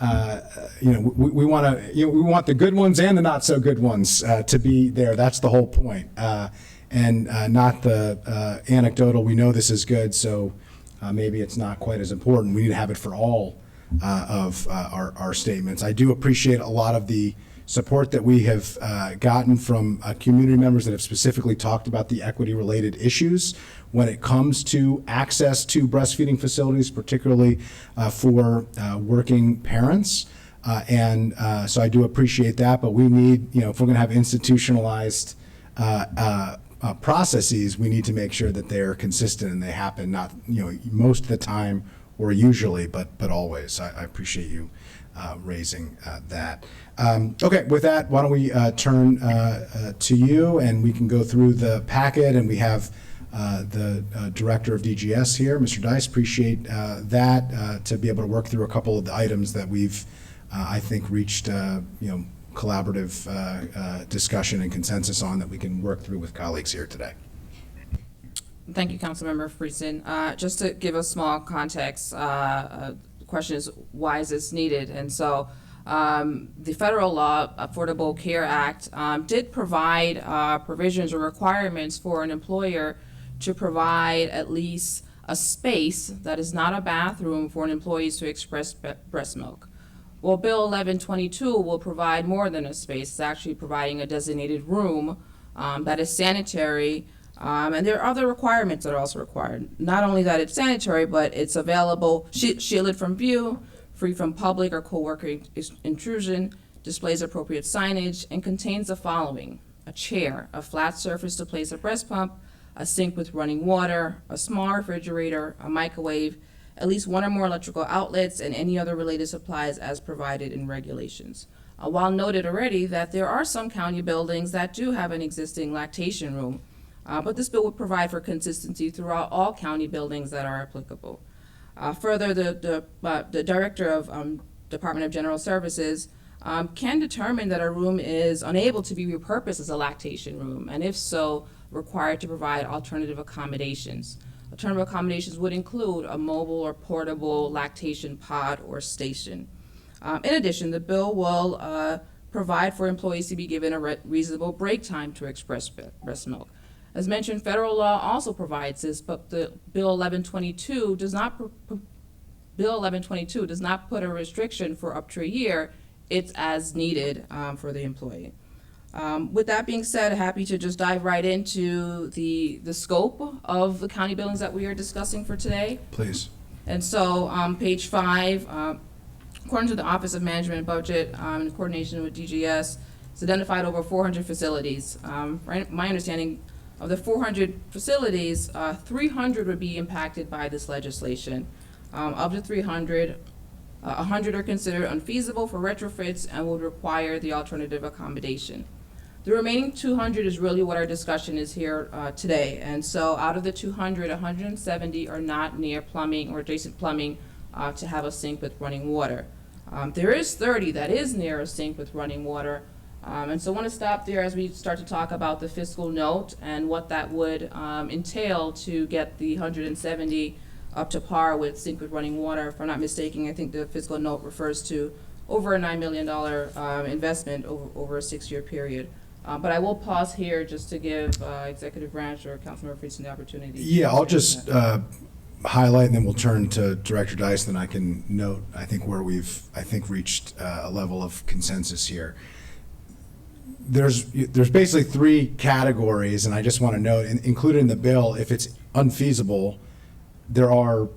we want to, we want the good ones and the not so good ones to be there. That's the whole point. And not the anecdotal, we know this is good, so maybe it's not quite as important. We need to have it for all of our statements. I do appreciate a lot of the support that we have gotten from community members that have specifically talked about the equity-related issues when it comes to access to breastfeeding facilities, particularly for working parents. So I do appreciate that, but we need, if we're going to have institutionalized processes, we need to make sure that they're consistent and they happen not, most of the time or usually, but always. I appreciate you raising that. Okay, with that, why don't we turn to you, and we can go through the packet, and we have the Director of DGS here, Mr. Dice. Appreciate that, to be able to work through a couple of the items that we've, I think, reached, collaborative discussion and consensus on that we can work through with colleagues here today. Thank you, Councilmember Friesen. Just to give a small context, the question is, why is this needed? And so the federal law, Affordable Care Act, did provide provisions or requirements for an employer to provide at least a space that is not a bathroom for an employee to express breast milk. Well, Bill 1122 will provide more than a space. It's actually providing a designated room that is sanitary. And there are other requirements that are also required. Not only that it's sanitary, but it's available, shielded from view, free from public or co-worker intrusion, displays appropriate signage, and contains the following: a chair, a flat surface to place a breast pump, a sink with running water, a small refrigerator, a microwave, at least one or more electrical outlets, and any other related supplies as provided in regulations. While noted already that there are some county buildings that do have an existing lactation room, but this bill would provide for consistency throughout all county buildings that are applicable. Further, the Director of Department of General Services can determine that a room is unable to be repurposed as a lactation room, and if so, required to provide alternative accommodations. Alternative accommodations would include a mobile or portable lactation pod or station. In addition, the bill will provide for employees to be given a reasonable break time to express breast milk. As mentioned, federal law also provides this, but the Bill 1122 does not put a restriction for up to a year. It's as needed for the employee. With that being said, happy to just dive right into the scope of the county buildings that we are discussing for today. Please. And so on page 5, according to the Office of Management and Budget, in coordination with DGS, it's identified over 400 facilities. Right, my understanding of the 400 facilities, 300 would be impacted by this legislation. Of the 300, 100 are considered unfeasible for retrofits and would require the alternative accommodation. The remaining 200 is really what our discussion is here today. And so out of the 200, 170 are not near plumbing or adjacent plumbing to have a sink with running water. There is 30 that is near a sink with running water. And so I want to stop there as we start to talk about the fiscal note and what that would entail to get the 170 up to par with sink with running water. If I'm not mistaken, I think the fiscal note refers to over a $9 million investment over a 6-year period. But I will pause here just to give Executive Branch or Councilmember Friesen the opportunity. Yeah, I'll just highlight, and then we'll turn to Director Dice, then I can note, I think, where we've, reached a level of consensus here. There's basically 3 categories, and I just want to note, included in the bill, if it's unfeasible, there are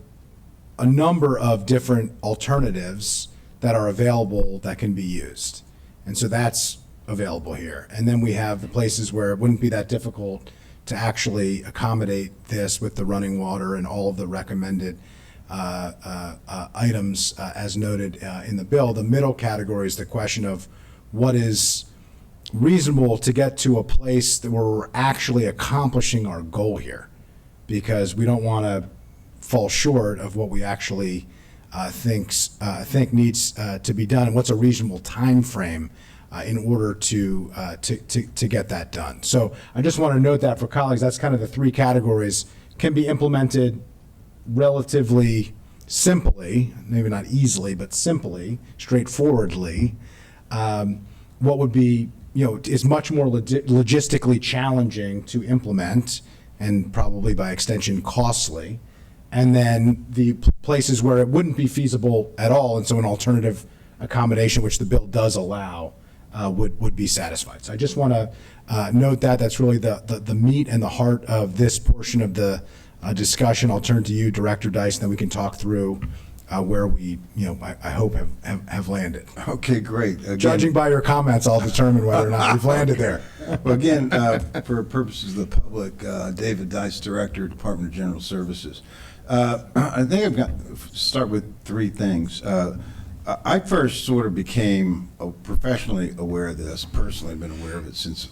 a number of different alternatives that are available that can be used. And so that's available here. And then we have the places where it wouldn't be that difficult to actually accommodate this with the running water and all of the recommended items as noted in the bill. The middle category is the question of what is reasonable to get to a place that we're actually accomplishing our goal here, because we don't want to fall short of what we actually think needs to be done, and what's a reasonable time frame in order to get that done. So I just want to note that for colleagues, that's kind of the 3 categories. Can be implemented relatively simply, maybe not easily, but simply, straightforwardly, what would be, is much more logistically challenging to implement and probably by extension costly. And then the places where it wouldn't be feasible at all, and so an alternative accommodation, which the bill does allow, would be satisfied. So I just want to note that that's really the meat and the heart of this portion of the discussion. I'll turn to you, Director Dice, and then we can talk through where we, I hope have landed. Okay, great. Again, Judging by your comments, I'll determine whether or not we've landed there. Well, again, for purposes of the public, David Dice, Director, Department of General Services. I think I've got to start with three things. I first sort of became professionally aware of this. Personally, I've been aware of it since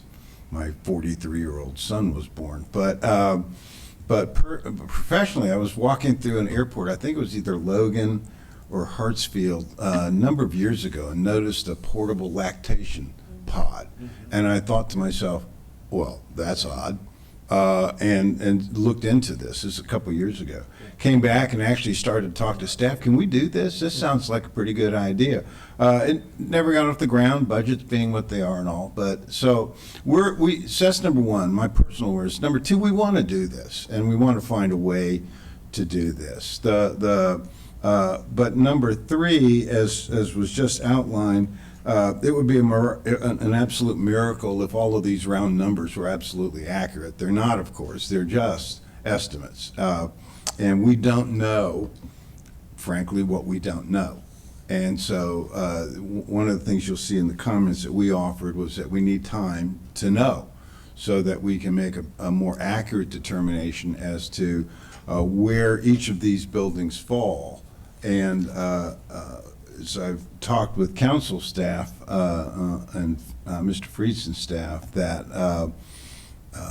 my 43-year-old son was born. But professionally, I was walking through an airport. I think it was either Logan or Hartsfield a number of years ago, and noticed a portable lactation pod. And I thought to myself, well, that's odd. And looked into this. This is a couple years ago. Came back and actually started to talk to staff. Can we do this? This sounds like a pretty good idea. It never got off the ground, budgets being what they are and all. But so so that's number one, my personal words. Number two, we want to do this, and we want to find a way to do this. But number three, as was just outlined, it would be an absolute miracle if all of these round numbers were absolutely accurate. They're not, of course. They're just estimates. And we don't know, frankly, what we don't know. And so one of the things you'll see in the comments that we offered was that we need time to know so that we can make a more accurate determination as to where each of these buildings fall. And as I've talked with council staff and Mr. Friedson's staff, that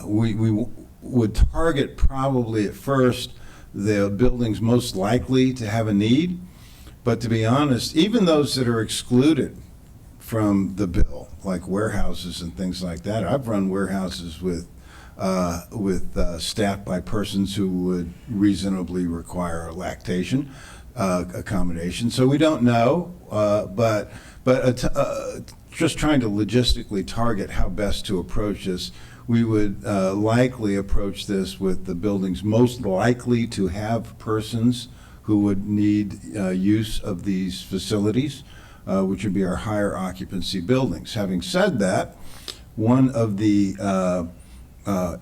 we would target probably at first the buildings most likely to have a need. But to be honest, even those that are excluded from the bill, like warehouses and things like that, I've run warehouses with staffed by persons who would reasonably require a lactation accommodation. So we don't know, but just trying to logistically target how best to approach this, we would likely approach this with the buildings most likely to have persons who would need use of these facilities, which would be our higher occupancy buildings. Having said that, one of the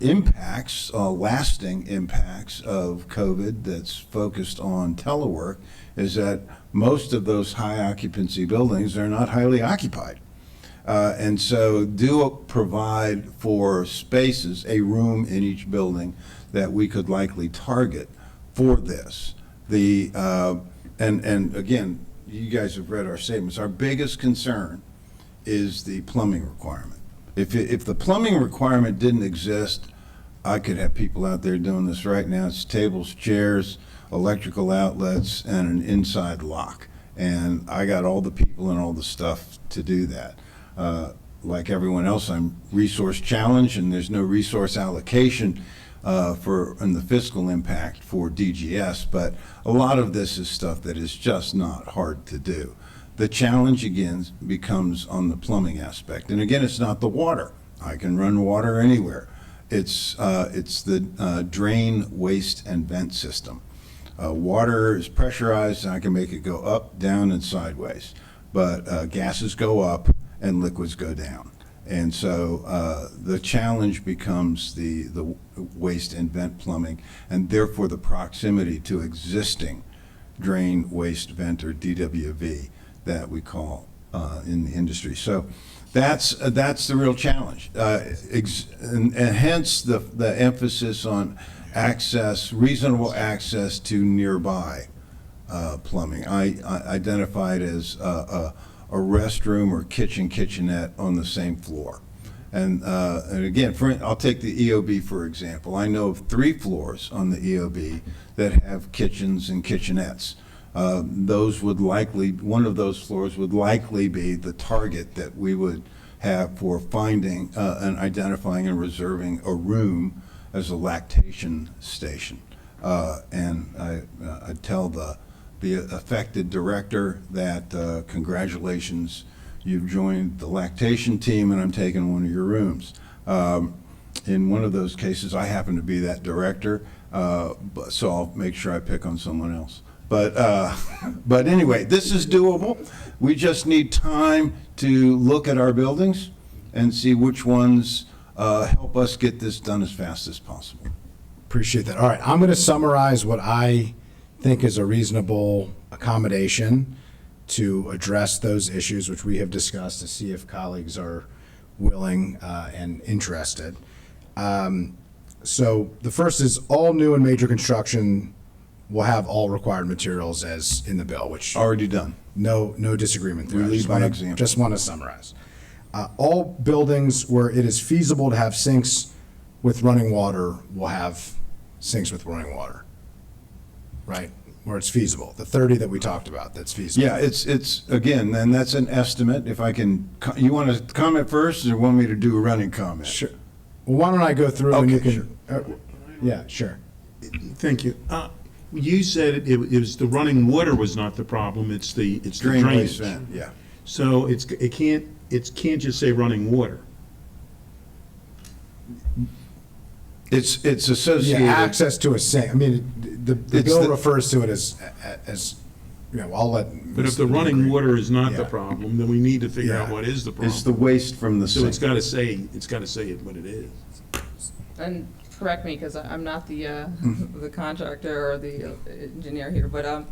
impacts, lasting impacts of COVID that's focused on telework is that most of those high occupancy buildings are not highly occupied. And so do provide for spaces, a room in each building that we could likely target for this. And again, you guys have read our statements. Our biggest concern is the plumbing requirement. If the plumbing requirement didn't exist, I could have people out there doing this right now. It's tables, chairs, electrical outlets, and an inside lock. And I got all the people and all the stuff to do that. Like everyone else, I'm resource challenged, and there's no resource allocation in the fiscal impact for DGS, but a lot of this is stuff that is just not hard to do. The challenge, again, becomes on the plumbing aspect. And again, it's not the water. I can run water anywhere. It's the drain, waste, and vent system. Water is pressurized, and I can make it go up, down, and sideways. But gases go up, and liquids go down. And so the challenge becomes the waste and vent plumbing, and therefore the proximity to existing drain, waste, vent, or DWV that we call in the industry. So that's the real challenge, and hence the emphasis on access, reasonable access to nearby plumbing. I identify it as a restroom or kitchenette on the same floor. And again, I'll take the EOB for example. I know of 3 floors on the EOB that have kitchens and kitchenettes. Those would likely, one of those floors would likely be the target that we would have for finding and identifying and reserving a room as a lactation station. And I tell the the affected director that congratulations, you've joined the lactation team and I'm taking one of your rooms. In one of those cases, I happen to be that director, so I'll make sure I pick on someone else. But anyway, this is doable. We just need time to look at our buildings and see which ones help us get this done as fast as possible. Appreciate that. All right, I'm going to summarize what I think is a reasonable accommodation to address those issues which we have discussed, to see if colleagues are willing and interested. So the first is all new and major construction will have all required materials as in the bill, which Already done. no disagreement there. We I lead just by wanna- example. Just want to summarize. All buildings where it is feasible to have sinks with running water will have sinks with running water, right? Where it's feasible. The 30 that we talked about, that's feasible. Yeah, it's again, and that's an estimate. If I can, you want to comment first or want me to do a running comment? Sure. Well, why don't I go through and you Okay, can, yeah, sure. Thank you. You said it was the running water was not the problem, it's the Drain drainage. waste vent, yeah. So it can't just say running water. It's Yeah, associated. access to a sink. I mean, the It's bill the- refers to it as, you know, I'll let. But if the running water is not the Yeah. problem, then we need to figure out Yeah. what is the It's the problem. waste from the So sink. it's got to say it what it is. And correct me, because I'm not the, the contractor or the engineer here, but,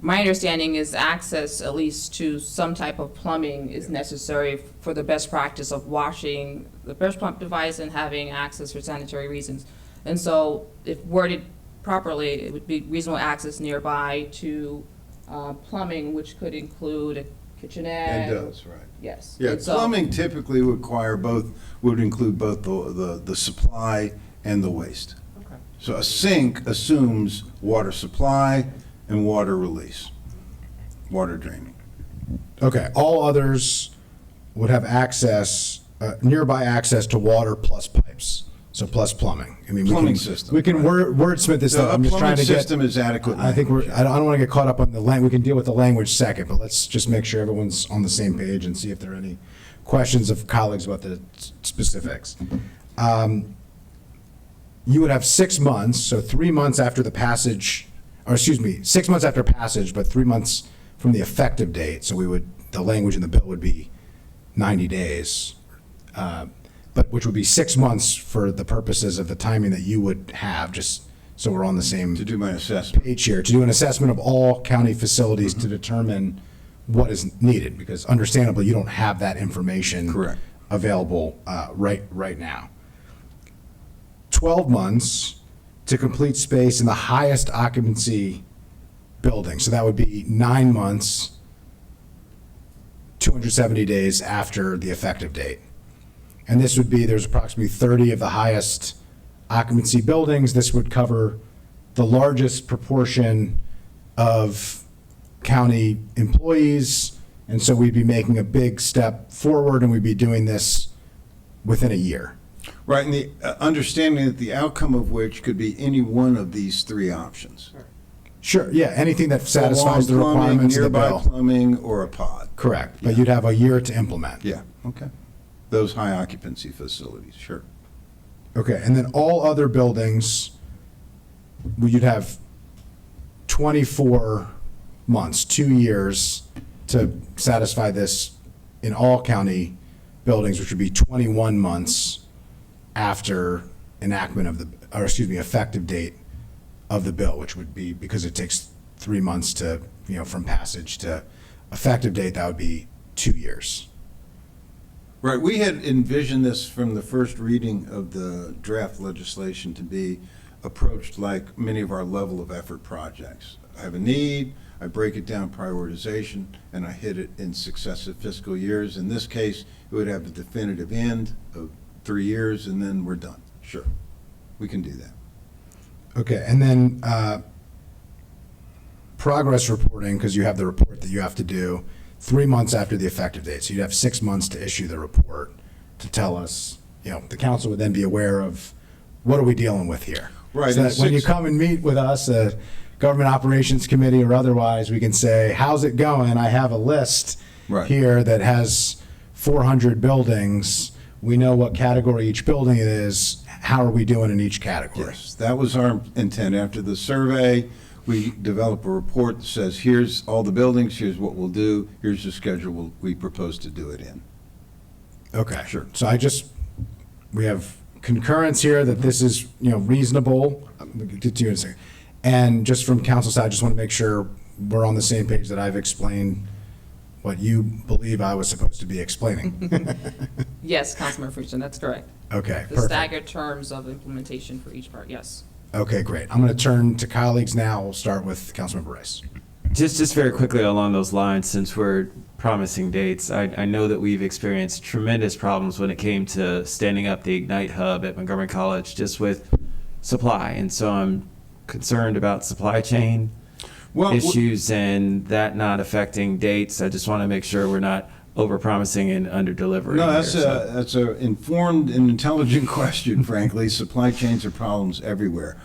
my understanding is access at least to some type of plumbing is necessary for the best practice of washing the brush pump device and having access for sanitary reasons. And so if worded properly, it would be reasonable access nearby to, plumbing, which could include a kitchenette. It does, right. Yes. Yeah, And so- plumbing typically would include both the supply and the waste. Okay. So a sink assumes water supply and water release, water draining. Okay, all others would have access, nearby access to water plus pipes, so plus plumbing. I mean, Plumbing system, We can right. wordsmith this stuff. A I'm just trying plumbing to get. system is adequate. I think language. I don't want to get caught up on the we can deal with the language second, but let's just make sure everyone's on the same page and see if there are any questions of colleagues about the specifics. You would have 6 months, so 3 months after the passage, or excuse me, 6 months after passage, but 3 months from the effective date. So the language in the bill would be 90 days, but which would be 6 months for the purposes of the timing that you would have, just so we're on the same To do my assessment. page here, to do an assessment of all county facilities to determine what is needed, because understandably, you don't have that information Correct. available right now. 12 months to complete space in the highest occupancy building. So that would be 9 months, 270 days after the effective date. And this would be, there's approximately 30 of the highest occupancy buildings. This would cover the largest proportion of county employees. And so we'd be making a big step forward, and we'd be doing this within a year. Right, and the understanding that the outcome of which could be any one of these three options. Sure, yeah, anything that satisfies the Full-on plumbing, requirements of the nearby bill. plumbing, or a pod. Correct, but you'd have a year to implement. Yeah, okay. Those high occupancy facilities, sure. Okay, and then all other buildings, you'd have 24 months, 2 years to satisfy this in all county buildings, which would be 21 months after enactment of effective date of the bill, which would be, because it takes 3 months to, from passage to effective date, that would be 2 years. Right, we had envisioned this from the first reading of the draft legislation to be approached like many of our level of effort projects. I have a need, I break it down prioritization, and I hit it in successive fiscal years. In this case, it would have a definitive end of 3 years, and then we're done. Sure, we can do that. Okay, and then progress reporting, because you have the report that you have to do 3 months after the effective date. So you'd have 6 months to issue the report to tell us, the council would then be aware of what are we dealing with here. Right, So and that when you 6 come and meet with us, Government Operations Committee or otherwise, we can say, how's it going? I have a list Right. here that has 400 buildings. We know what category each building is. How are we doing in each category? Yes, that was our intent. After the survey, we develop a report that says, here's all the buildings, here's what we'll do, here's the schedule we propose to do it in. Okay. Sure. So we have concurrence here that this is, reasonable. We'll get to you in a second. And just from council side, I just want to make sure we're on the same page, that I've explained what you believe I was supposed to be explaining. Yes, Councilmember Fuson, that's correct. Okay, The perfect. staggered terms of implementation for each part, yes. Okay, great. I'm going to turn to colleagues now. We'll start with Councilmember Rice. Just very quickly along those lines, since we're promising dates, I know that we've experienced tremendous problems when it came to standing up the Ignite Hub at Montgomery College, just with supply. And so I'm concerned about supply chain issues and that not affecting dates. I just want to make sure we're not over-promising and under-delivering. No, that's a informed and intelligent question, frankly. Supply chains are problems everywhere.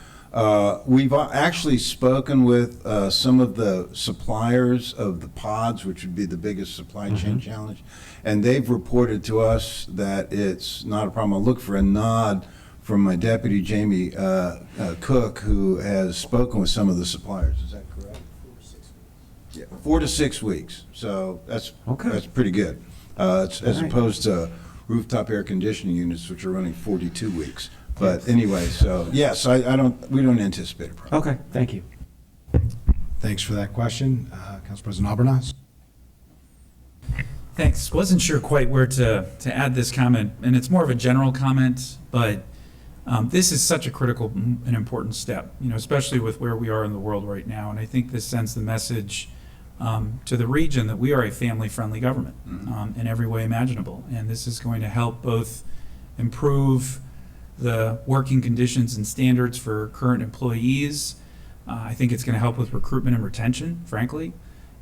We've actually spoken with some of the suppliers of the pods, which would be the biggest supply chain challenge, and they've reported to us that it's not a problem. I'll look for a nod from my deputy, Jamie Cook, who has spoken with some of the suppliers. Is that correct? 4 to 6 weeks. So that's pretty good. As opposed to rooftop air conditioning units, which are running 42 weeks. But anyway, so yes, we don't anticipate a problem. Okay, thank you. Thanks for that question. Council President Albornoz. Thanks. Wasn't sure quite where to add this comment, and it's more of a general comment, but this is such a critical and important step, especially with where we are in the world right now. And I think this sends the message to the region that we are a family-friendly government in every way imaginable. And this is going to help both improve the working conditions and standards for current employees. I think it's going to help with recruitment and retention, frankly,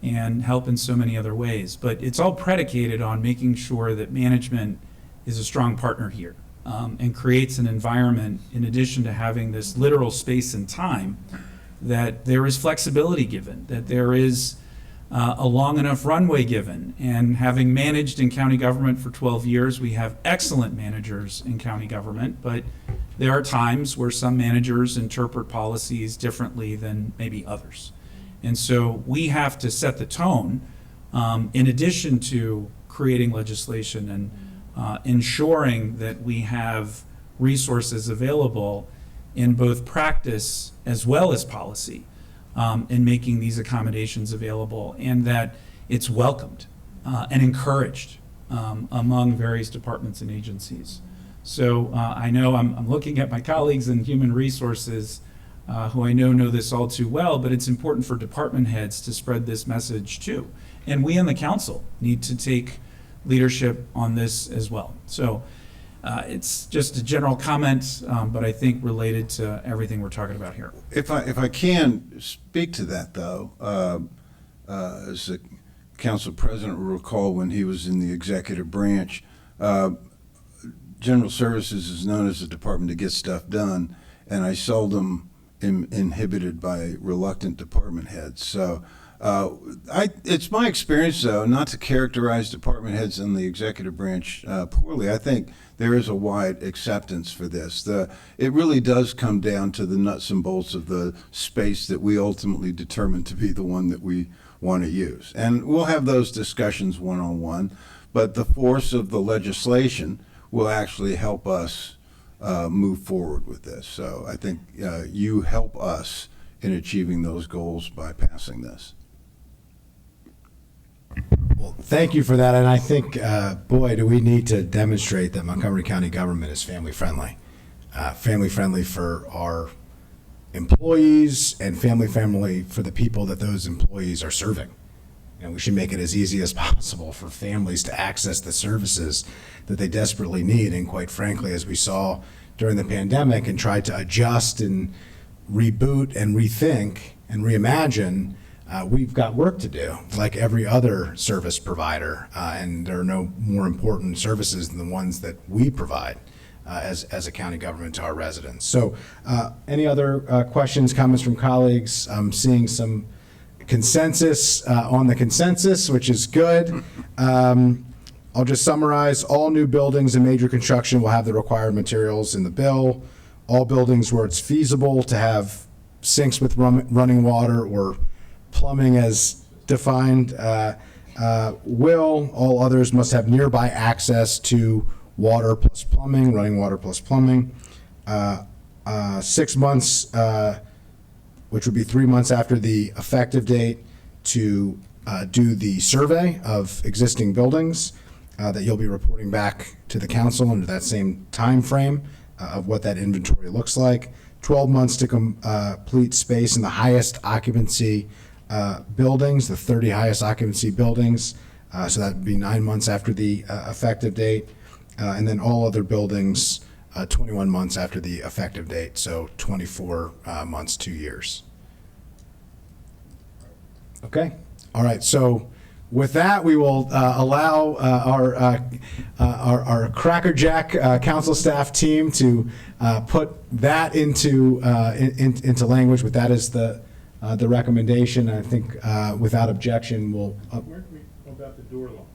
and help in so many other ways. But it's all predicated on making sure that management is a strong partner here and creates an environment, in addition to having this literal space and time, that there is flexibility given, that there is a long enough runway given. And having managed in county government for 12 years, we have excellent managers in county government, but there are times where some managers interpret policies differently than maybe others. And so we have to set the tone in addition to creating legislation and ensuring that we have resources available in both practice as well as policy in making these accommodations available, and that it's welcomed and encouraged among various departments and agencies. So I know I'm looking at my colleagues in human resources who I know this all too well, but it's important for department heads to spread this message too. And we in the council need to take leadership on this as well. So it's just a general comment, but I think related to everything we're talking about here. If I can speak to that, though, as the council president will recall, when he was in the executive branch, General Services is known as a department to get stuff done, and I seldom am inhibited by reluctant department heads. So it's my experience, though, not to characterize department heads in the executive branch poorly. I think there is a wide acceptance for this. It really does come down to the nuts and bolts of the space that we ultimately determine to be the one that we want to use. And we'll have those discussions one-on-one, but the force of the legislation will actually help us move forward with this. So I think you help us in achieving those goals by passing this. Well, thank you for that. And I think, boy, do we need to demonstrate that Montgomery County government is family-friendly. Family-friendly for our employees and family-friendly for the people that those employees are serving. We should make it as easy as possible for families to access the services that they desperately need. And quite frankly, as we saw during the pandemic and tried to adjust and reboot and rethink and reimagine, we've got work to do, like every other service provider, and there are no more important services than the ones that we provide as a county government to our residents. So any other questions, comments from colleagues? I'm seeing some consensus on the consensus, which is good. I'll just summarize. All new buildings and major construction will have the required materials in the bill. All buildings where it's feasible to have sinks with running water or plumbing as defined will. All others must have nearby access to water plus plumbing, running water plus plumbing. 6 months, which would be 3 months after the effective date, to do the survey of existing buildings that you'll be reporting back to the council under that same time frame of what that inventory looks like. 12 months to complete space in the highest occupancy buildings, the 30 highest occupancy buildings. So that would be 9 months after the effective date. And then all other buildings, 21 months after the effective date. So 24 months, 2 years. Okay. All right. So with that, we will allow our crackerjack council staff team to put that into language. But that is the recommendation. I think without objection, we'll. What about the door locks?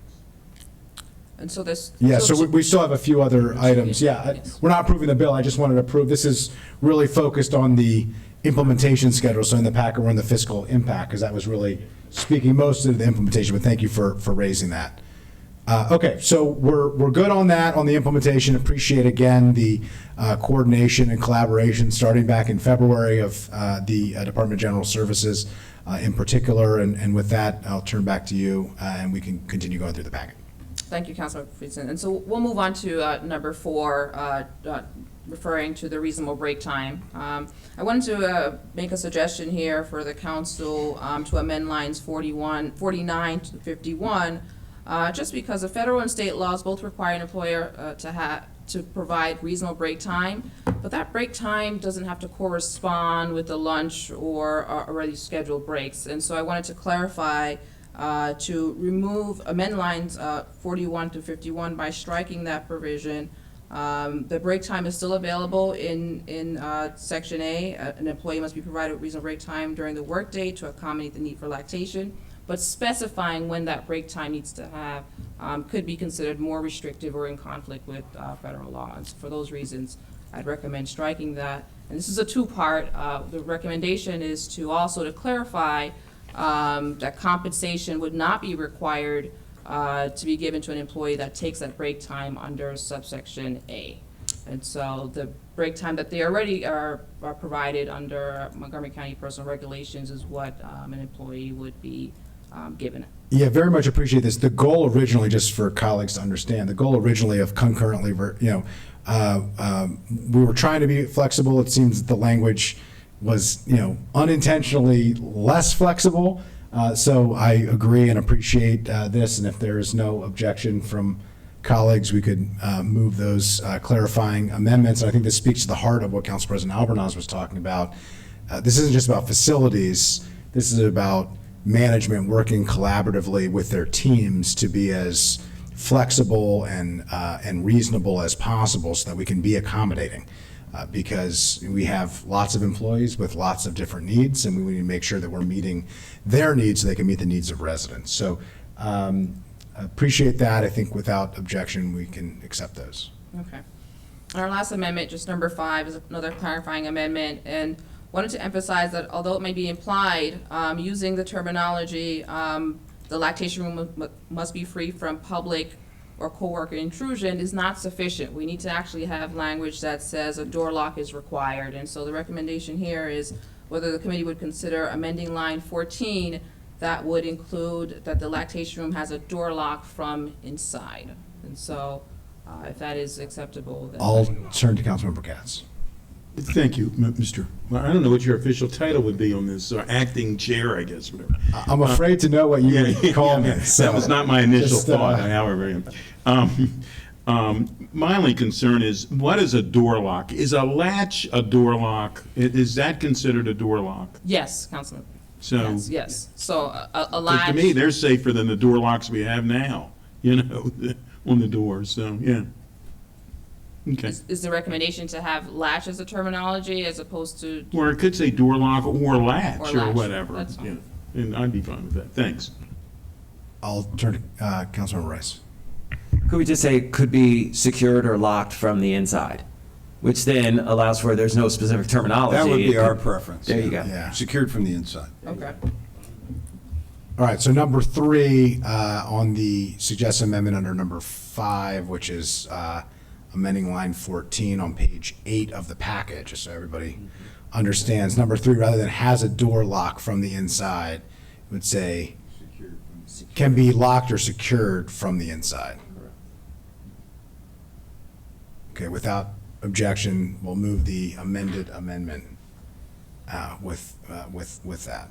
And so this. Yeah, so we still have a few other items. Yeah, Yes. we're not approving the bill. I just wanted to approve. This is really focused on the implementation schedule. So in the packet, we're in the fiscal impact, because that was really speaking most of the implementation. But thank you for raising that. Okay, so we're good on that, on the implementation. Appreciate again the coordination and collaboration starting back in February of the Department of General Services in particular. And with that, I'll turn back to you, and we can continue going through the packet. Thank you, Councilor Friedson. And so we'll move on to number 4, referring to the reasonable break time. I wanted to make a suggestion here for the council to amend lines 49 to 51, just because the federal and state laws both require an employer to provide reasonable break time, but that break time doesn't have to correspond with the lunch or already scheduled breaks. And so I wanted to clarify to amend lines 41 to 51 by striking that provision. The break time is still available in Section A. An employee must be provided reasonable break time during the workday to accommodate the need for lactation, but specifying when that break time needs to have could be considered more restrictive or in conflict with federal laws. For those reasons, I'd recommend striking that. And this is a two-part. The recommendation is to clarify that compensation would not be required to be given to an employee that takes that break time under subsection A. And so the break time that they already are provided under Montgomery County personal regulations is what an employee would be given. Yeah, very much appreciate this. The goal originally, just for colleagues to understand, the goal originally of concurrently, we were trying to be flexible. It seems that the language was, unintentionally less flexible. So I agree and appreciate this. And if there is no objection from colleagues, we could move those clarifying amendments. And I think this speaks to the heart of what Council President Albornoz was talking about. This isn't just about facilities. This is about management working collaboratively with their teams to be as flexible and reasonable as possible so that we can be accommodating. Because we have lots of employees with lots of different needs, and we need to make sure that we're meeting their needs so they can meet the needs of residents. So appreciate that. I think without objection, we can accept those. Okay. Our last amendment, just number 5, is another clarifying amendment, and wanted to emphasize that although it may be implied, using the terminology, the lactation room must be free from public or co-worker intrusion is not sufficient. We need to actually have language that says a door lock is required. And so the recommendation here is whether the committee would consider amending line 14 that would include that the lactation room has a door lock from inside. And so if that is acceptable, then I'll turn to Councilmember Katz. Thank you, Mr. Well, I don't know what your official title would be on this, or acting chair, I guess, whatever. I'm afraid to know what you would call me. That was not my initial just, thought, however. My only concern is, what is a door lock? Is a latch a door lock? Is that considered a door lock? yes, Councilman. So, Yes. So a 'cause latch. to me, they're safer than the door locks we have now, on the doors, so, yeah. Okay. Is the recommendation to have latch as a terminology as opposed to, Or it could say door lock or latch Or or latch. whatever. That's fine. Yeah. And I'd be fine with that. Thanks. I'll turn to Councilmember Rice. Could we just say could be secured or locked from the inside, which then allows for there's no specific terminology. That would It be our could- preference. There you go. Yeah. Secured from the inside. okay. All right, so number 3 on the suggested amendment under number 5, which is amending line 14 on page 8 of the package, just so everybody understands. Number 3, rather than has a door lock from the inside, it would say can be locked or secured from the inside. Okay, without objection, we'll move the amended amendment with that.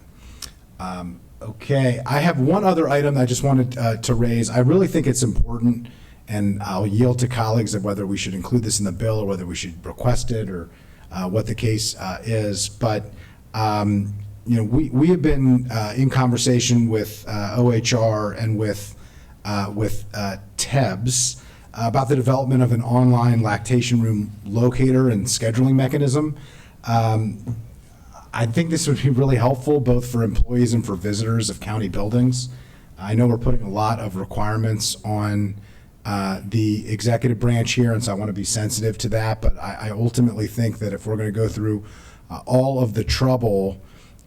Okay, I have one other item I just wanted to raise. I really think it's important, and I'll yield to colleagues of whether we should include this in the bill or whether we should request it or what the case is. But we have been in conversation with OHR and with TEBS about the development of an online lactation room locator and scheduling mechanism. I think this would be really helpful both for employees and for visitors of county buildings. I know we're putting a lot of requirements on the executive branch here, and so I want to be sensitive to that. But I ultimately think that if we're going to go through all of the trouble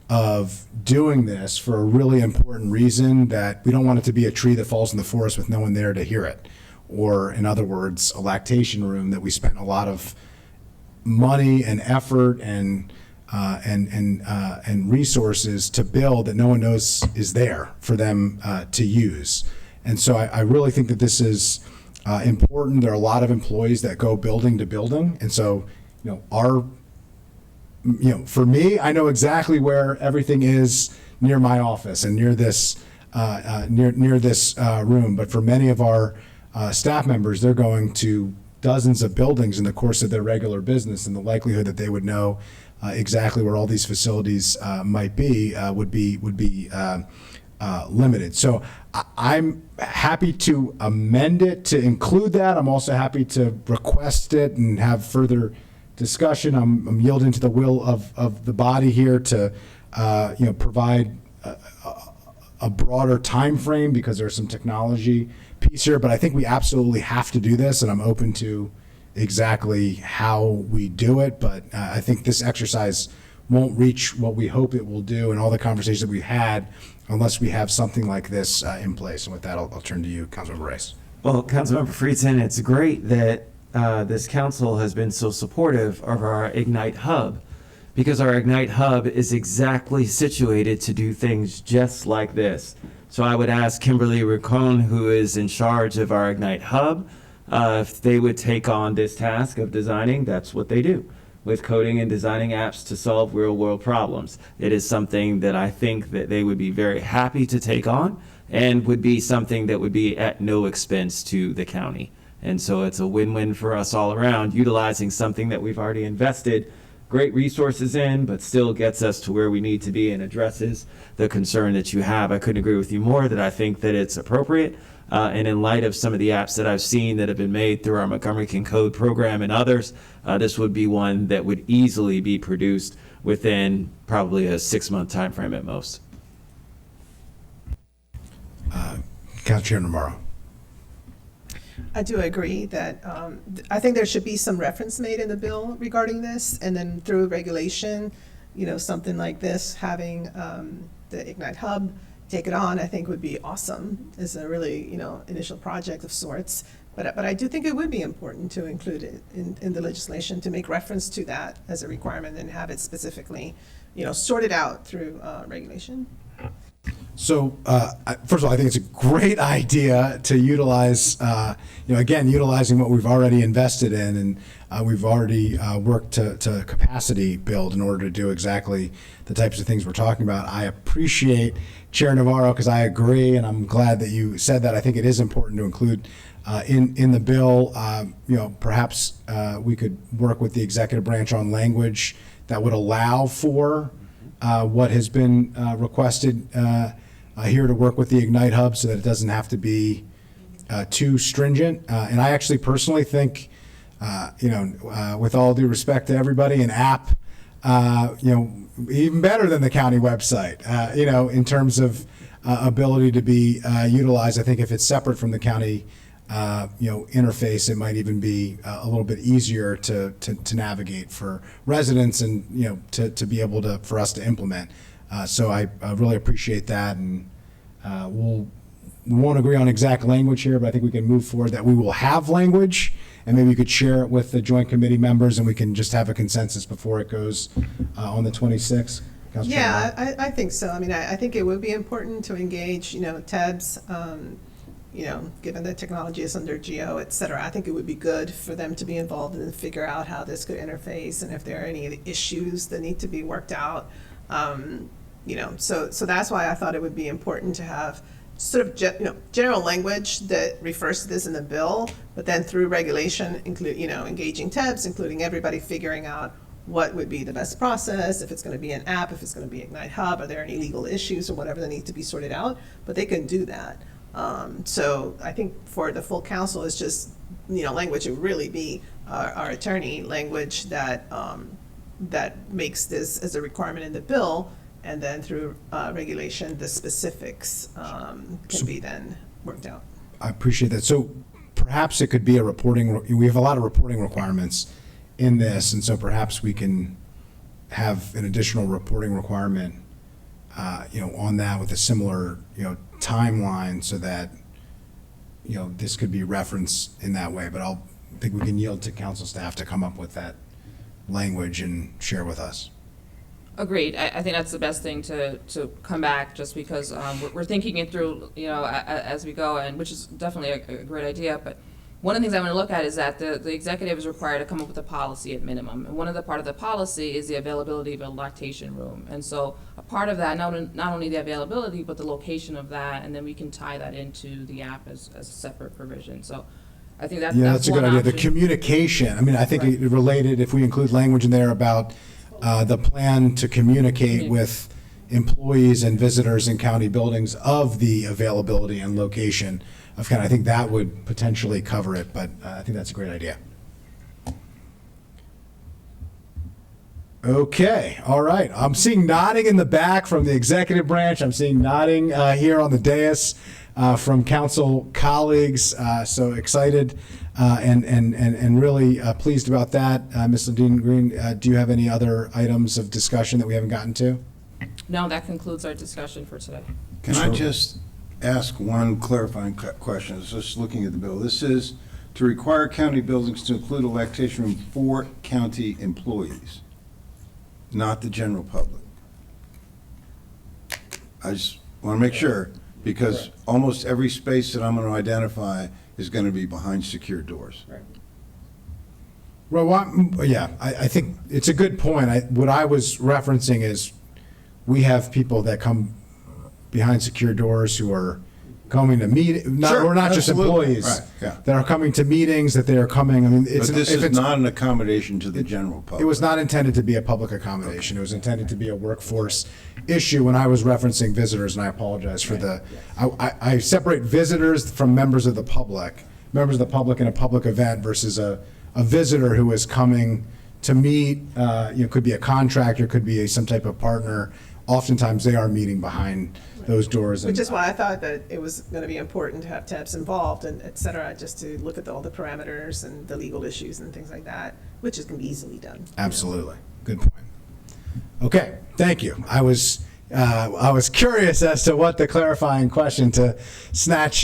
of doing this for a really important reason, that we don't want it to be a tree that falls in the forest with no one there to hear it. Or, in other words, a lactation room that we spent a lot of money and effort and resources to build that no one knows is there for them to use. And so I really think that this is important. There are a lot of employees that go building to building. And so, for me, I know exactly where everything is near my office and near this room. But for many of our staff members, they're going to dozens of buildings in the course of their regular business, and the likelihood that they would know exactly where all these facilities might be would be limited. So I'm happy to amend it to include that. I'm also happy to request it and have further discussion. I'm yielding to the will of the body here to provide a broader time frame because there's some technology piece here, but I think we absolutely have to do this, and I'm open to exactly how we do it. But I think this exercise won't reach what we hope it will do and all the conversations that we've had unless we have something like this in place. And with that, I'll turn to you, Councilmember Rice. Well, Councilmember Friedson, it's great that this council has been so supportive of our Ignite Hub, because our Ignite Hub is exactly situated to do things just like this. So I would ask Kimberly Ricon, who is in charge of our Ignite Hub, if they would take on this task of designing. That's what they do, with coding and designing apps to solve real-world problems. It is something that I think that they would be very happy to take on, and would be something that would be at no expense to the county. And so it's a win-win for us all around, utilizing something that we've already invested great resources in, but still gets us to where we need to be and addresses the concern that you have. I couldn't agree with you more that I think that it's appropriate. And in light of some of the apps that I've seen that have been made through our Montgomery Can Code program and others, this would be one that would easily be produced within probably a 6-month time frame at most. Council Chair Navarro. I do agree that I think there should be some reference made in the bill regarding this, and then through regulation, something like this, having the Ignite Hub take it on, I think would be awesome. It's a really, initial project of sorts. But I do think it would be important to include it in the legislation, to make reference to that as a requirement and have it specifically, sorted out through regulation. So, first of all, I think it's a great idea to utilize, utilizing what we've already invested in, and we've already worked to capacity build in order to do exactly the types of things we're talking about. I appreciate Chair Navarro, because I agree, and I'm glad that you said that. I think it is important to include in the bill. Perhaps we could work with the executive branch on language that would allow for what has been requested here to work with the Ignite Hub, so that it doesn't have to be too stringent. And I actually personally think with all due respect to everybody, an app, even better than the county website, in terms of ability to be utilized. I think if it's separate from the county, interface, it might even be a little bit easier to navigate for residents and, to be able to, for us to implement. So I really appreciate that, and we won't agree on exact language here, but I think we can move forward that we will have language, and maybe you could share it with the joint committee members, and we can just have a consensus before it goes on the 26th. Yeah, I think so. I mean, I think it would be important to engage, TEBS, given the technology is under GO, et cetera. I think it would be good for them to be involved and figure out how this could interface and if there are any issues that need to be worked out. So that's why I thought it would be important to have sort of general language that refers to this in the bill, but then through regulation, include engaging TEBS, including everybody figuring out what would be the best process, if it's going to be an app, if it's going to be Ignite Hub, are there any legal issues or whatever that need to be sorted out, but they can do that. So I think for the full council, it's just, language would really be our attorney language that makes this as a requirement in the bill, and then through regulation, the specifics can be then worked out. I appreciate that. So perhaps it could be a reporting, we have a lot of reporting requirements in this, and so perhaps we can have an additional reporting requirement, on that with a similar, timeline, so that, this could be referenced in that way. But I think we can yield to council staff to come up with that language and share with us. Agreed. I think that's the best thing to come back, just because we're thinking it through, as we go, and which is definitely a great idea. But one of the things I want to look at is that the executive is required to come up with a policy at minimum. And one of the part of the policy is the availability of a lactation room. And so a part of that, not only the availability, but the location of that, and then we can tie that into the app as a separate provision. So I think that's a good idea. The option. Communication, I think Right. it related, if we include language in there about the plan to communicate with employees and visitors in county buildings of the availability and location of county. I think that would potentially cover it, but I think that's a great idea. Okay, all right. I'm seeing nodding in the back from the executive branch. I'm seeing nodding here on the dais from council colleagues. So excited and really pleased about that. Ms. Ladine Green, do you have any other items of discussion that we haven't gotten to? No, that concludes our discussion for today. Can I just ask one clarifying question? I was just looking at the bill. This is to require county buildings to include a lactation room for county employees, not the general public. I just want to make sure, because almost every space that I'm going to identify is going to be behind secure doors. Right. Well, I think it's a good point. What I was referencing is we have people that come behind secure doors who are coming to meet, or not just absolutely. employees, Right, yeah. that are coming to meetings, that they are coming, But this is not an accommodation to the general public. It was not intended to be a public accommodation. It was intended to be a workforce issue. When I was referencing visitors, and I apologize for I separate visitors from members of the public in a public event versus a visitor who is coming to meet, could be a contractor, could be some type of partner. Oftentimes they are meeting behind those doors. Which is why I thought that it was going to be important to have TEBS involved and et cetera, just to look at all the parameters and the legal issues and things like that, which is going to be easily done. Absolutely. Good point. Okay, thank you. I was curious as to what the clarifying question to snatch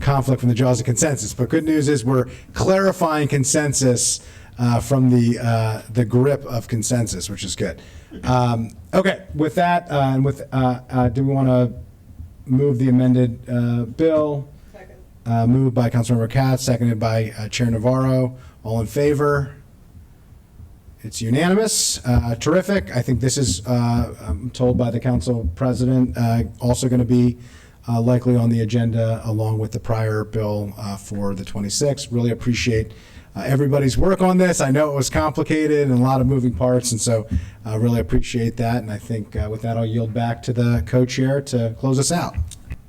conflict from the jaws of consensus. But good news is we're clarifying consensus from the grip of consensus, which is good. Okay, with that, do we want to move the amended bill? Second. Moved by Councilmember Katz, seconded by Chair Navarro. All in favor? It's unanimous. Terrific. I think this is, I'm told by the council president, also going to be likely on the agenda along with the prior bill for the 26th. Really appreciate everybody's work on this. I know it was complicated and a lot of moving parts, and so I really appreciate that. And I think with that, I'll yield back to the co-chair to close us out.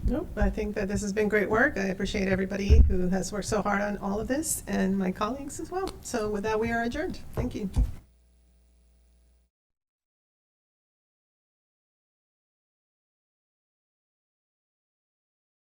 Nope, I think that this has been great work. I appreciate everybody who has worked so hard on all of this, and my colleagues as well. So with that, we are adjourned. Thank you.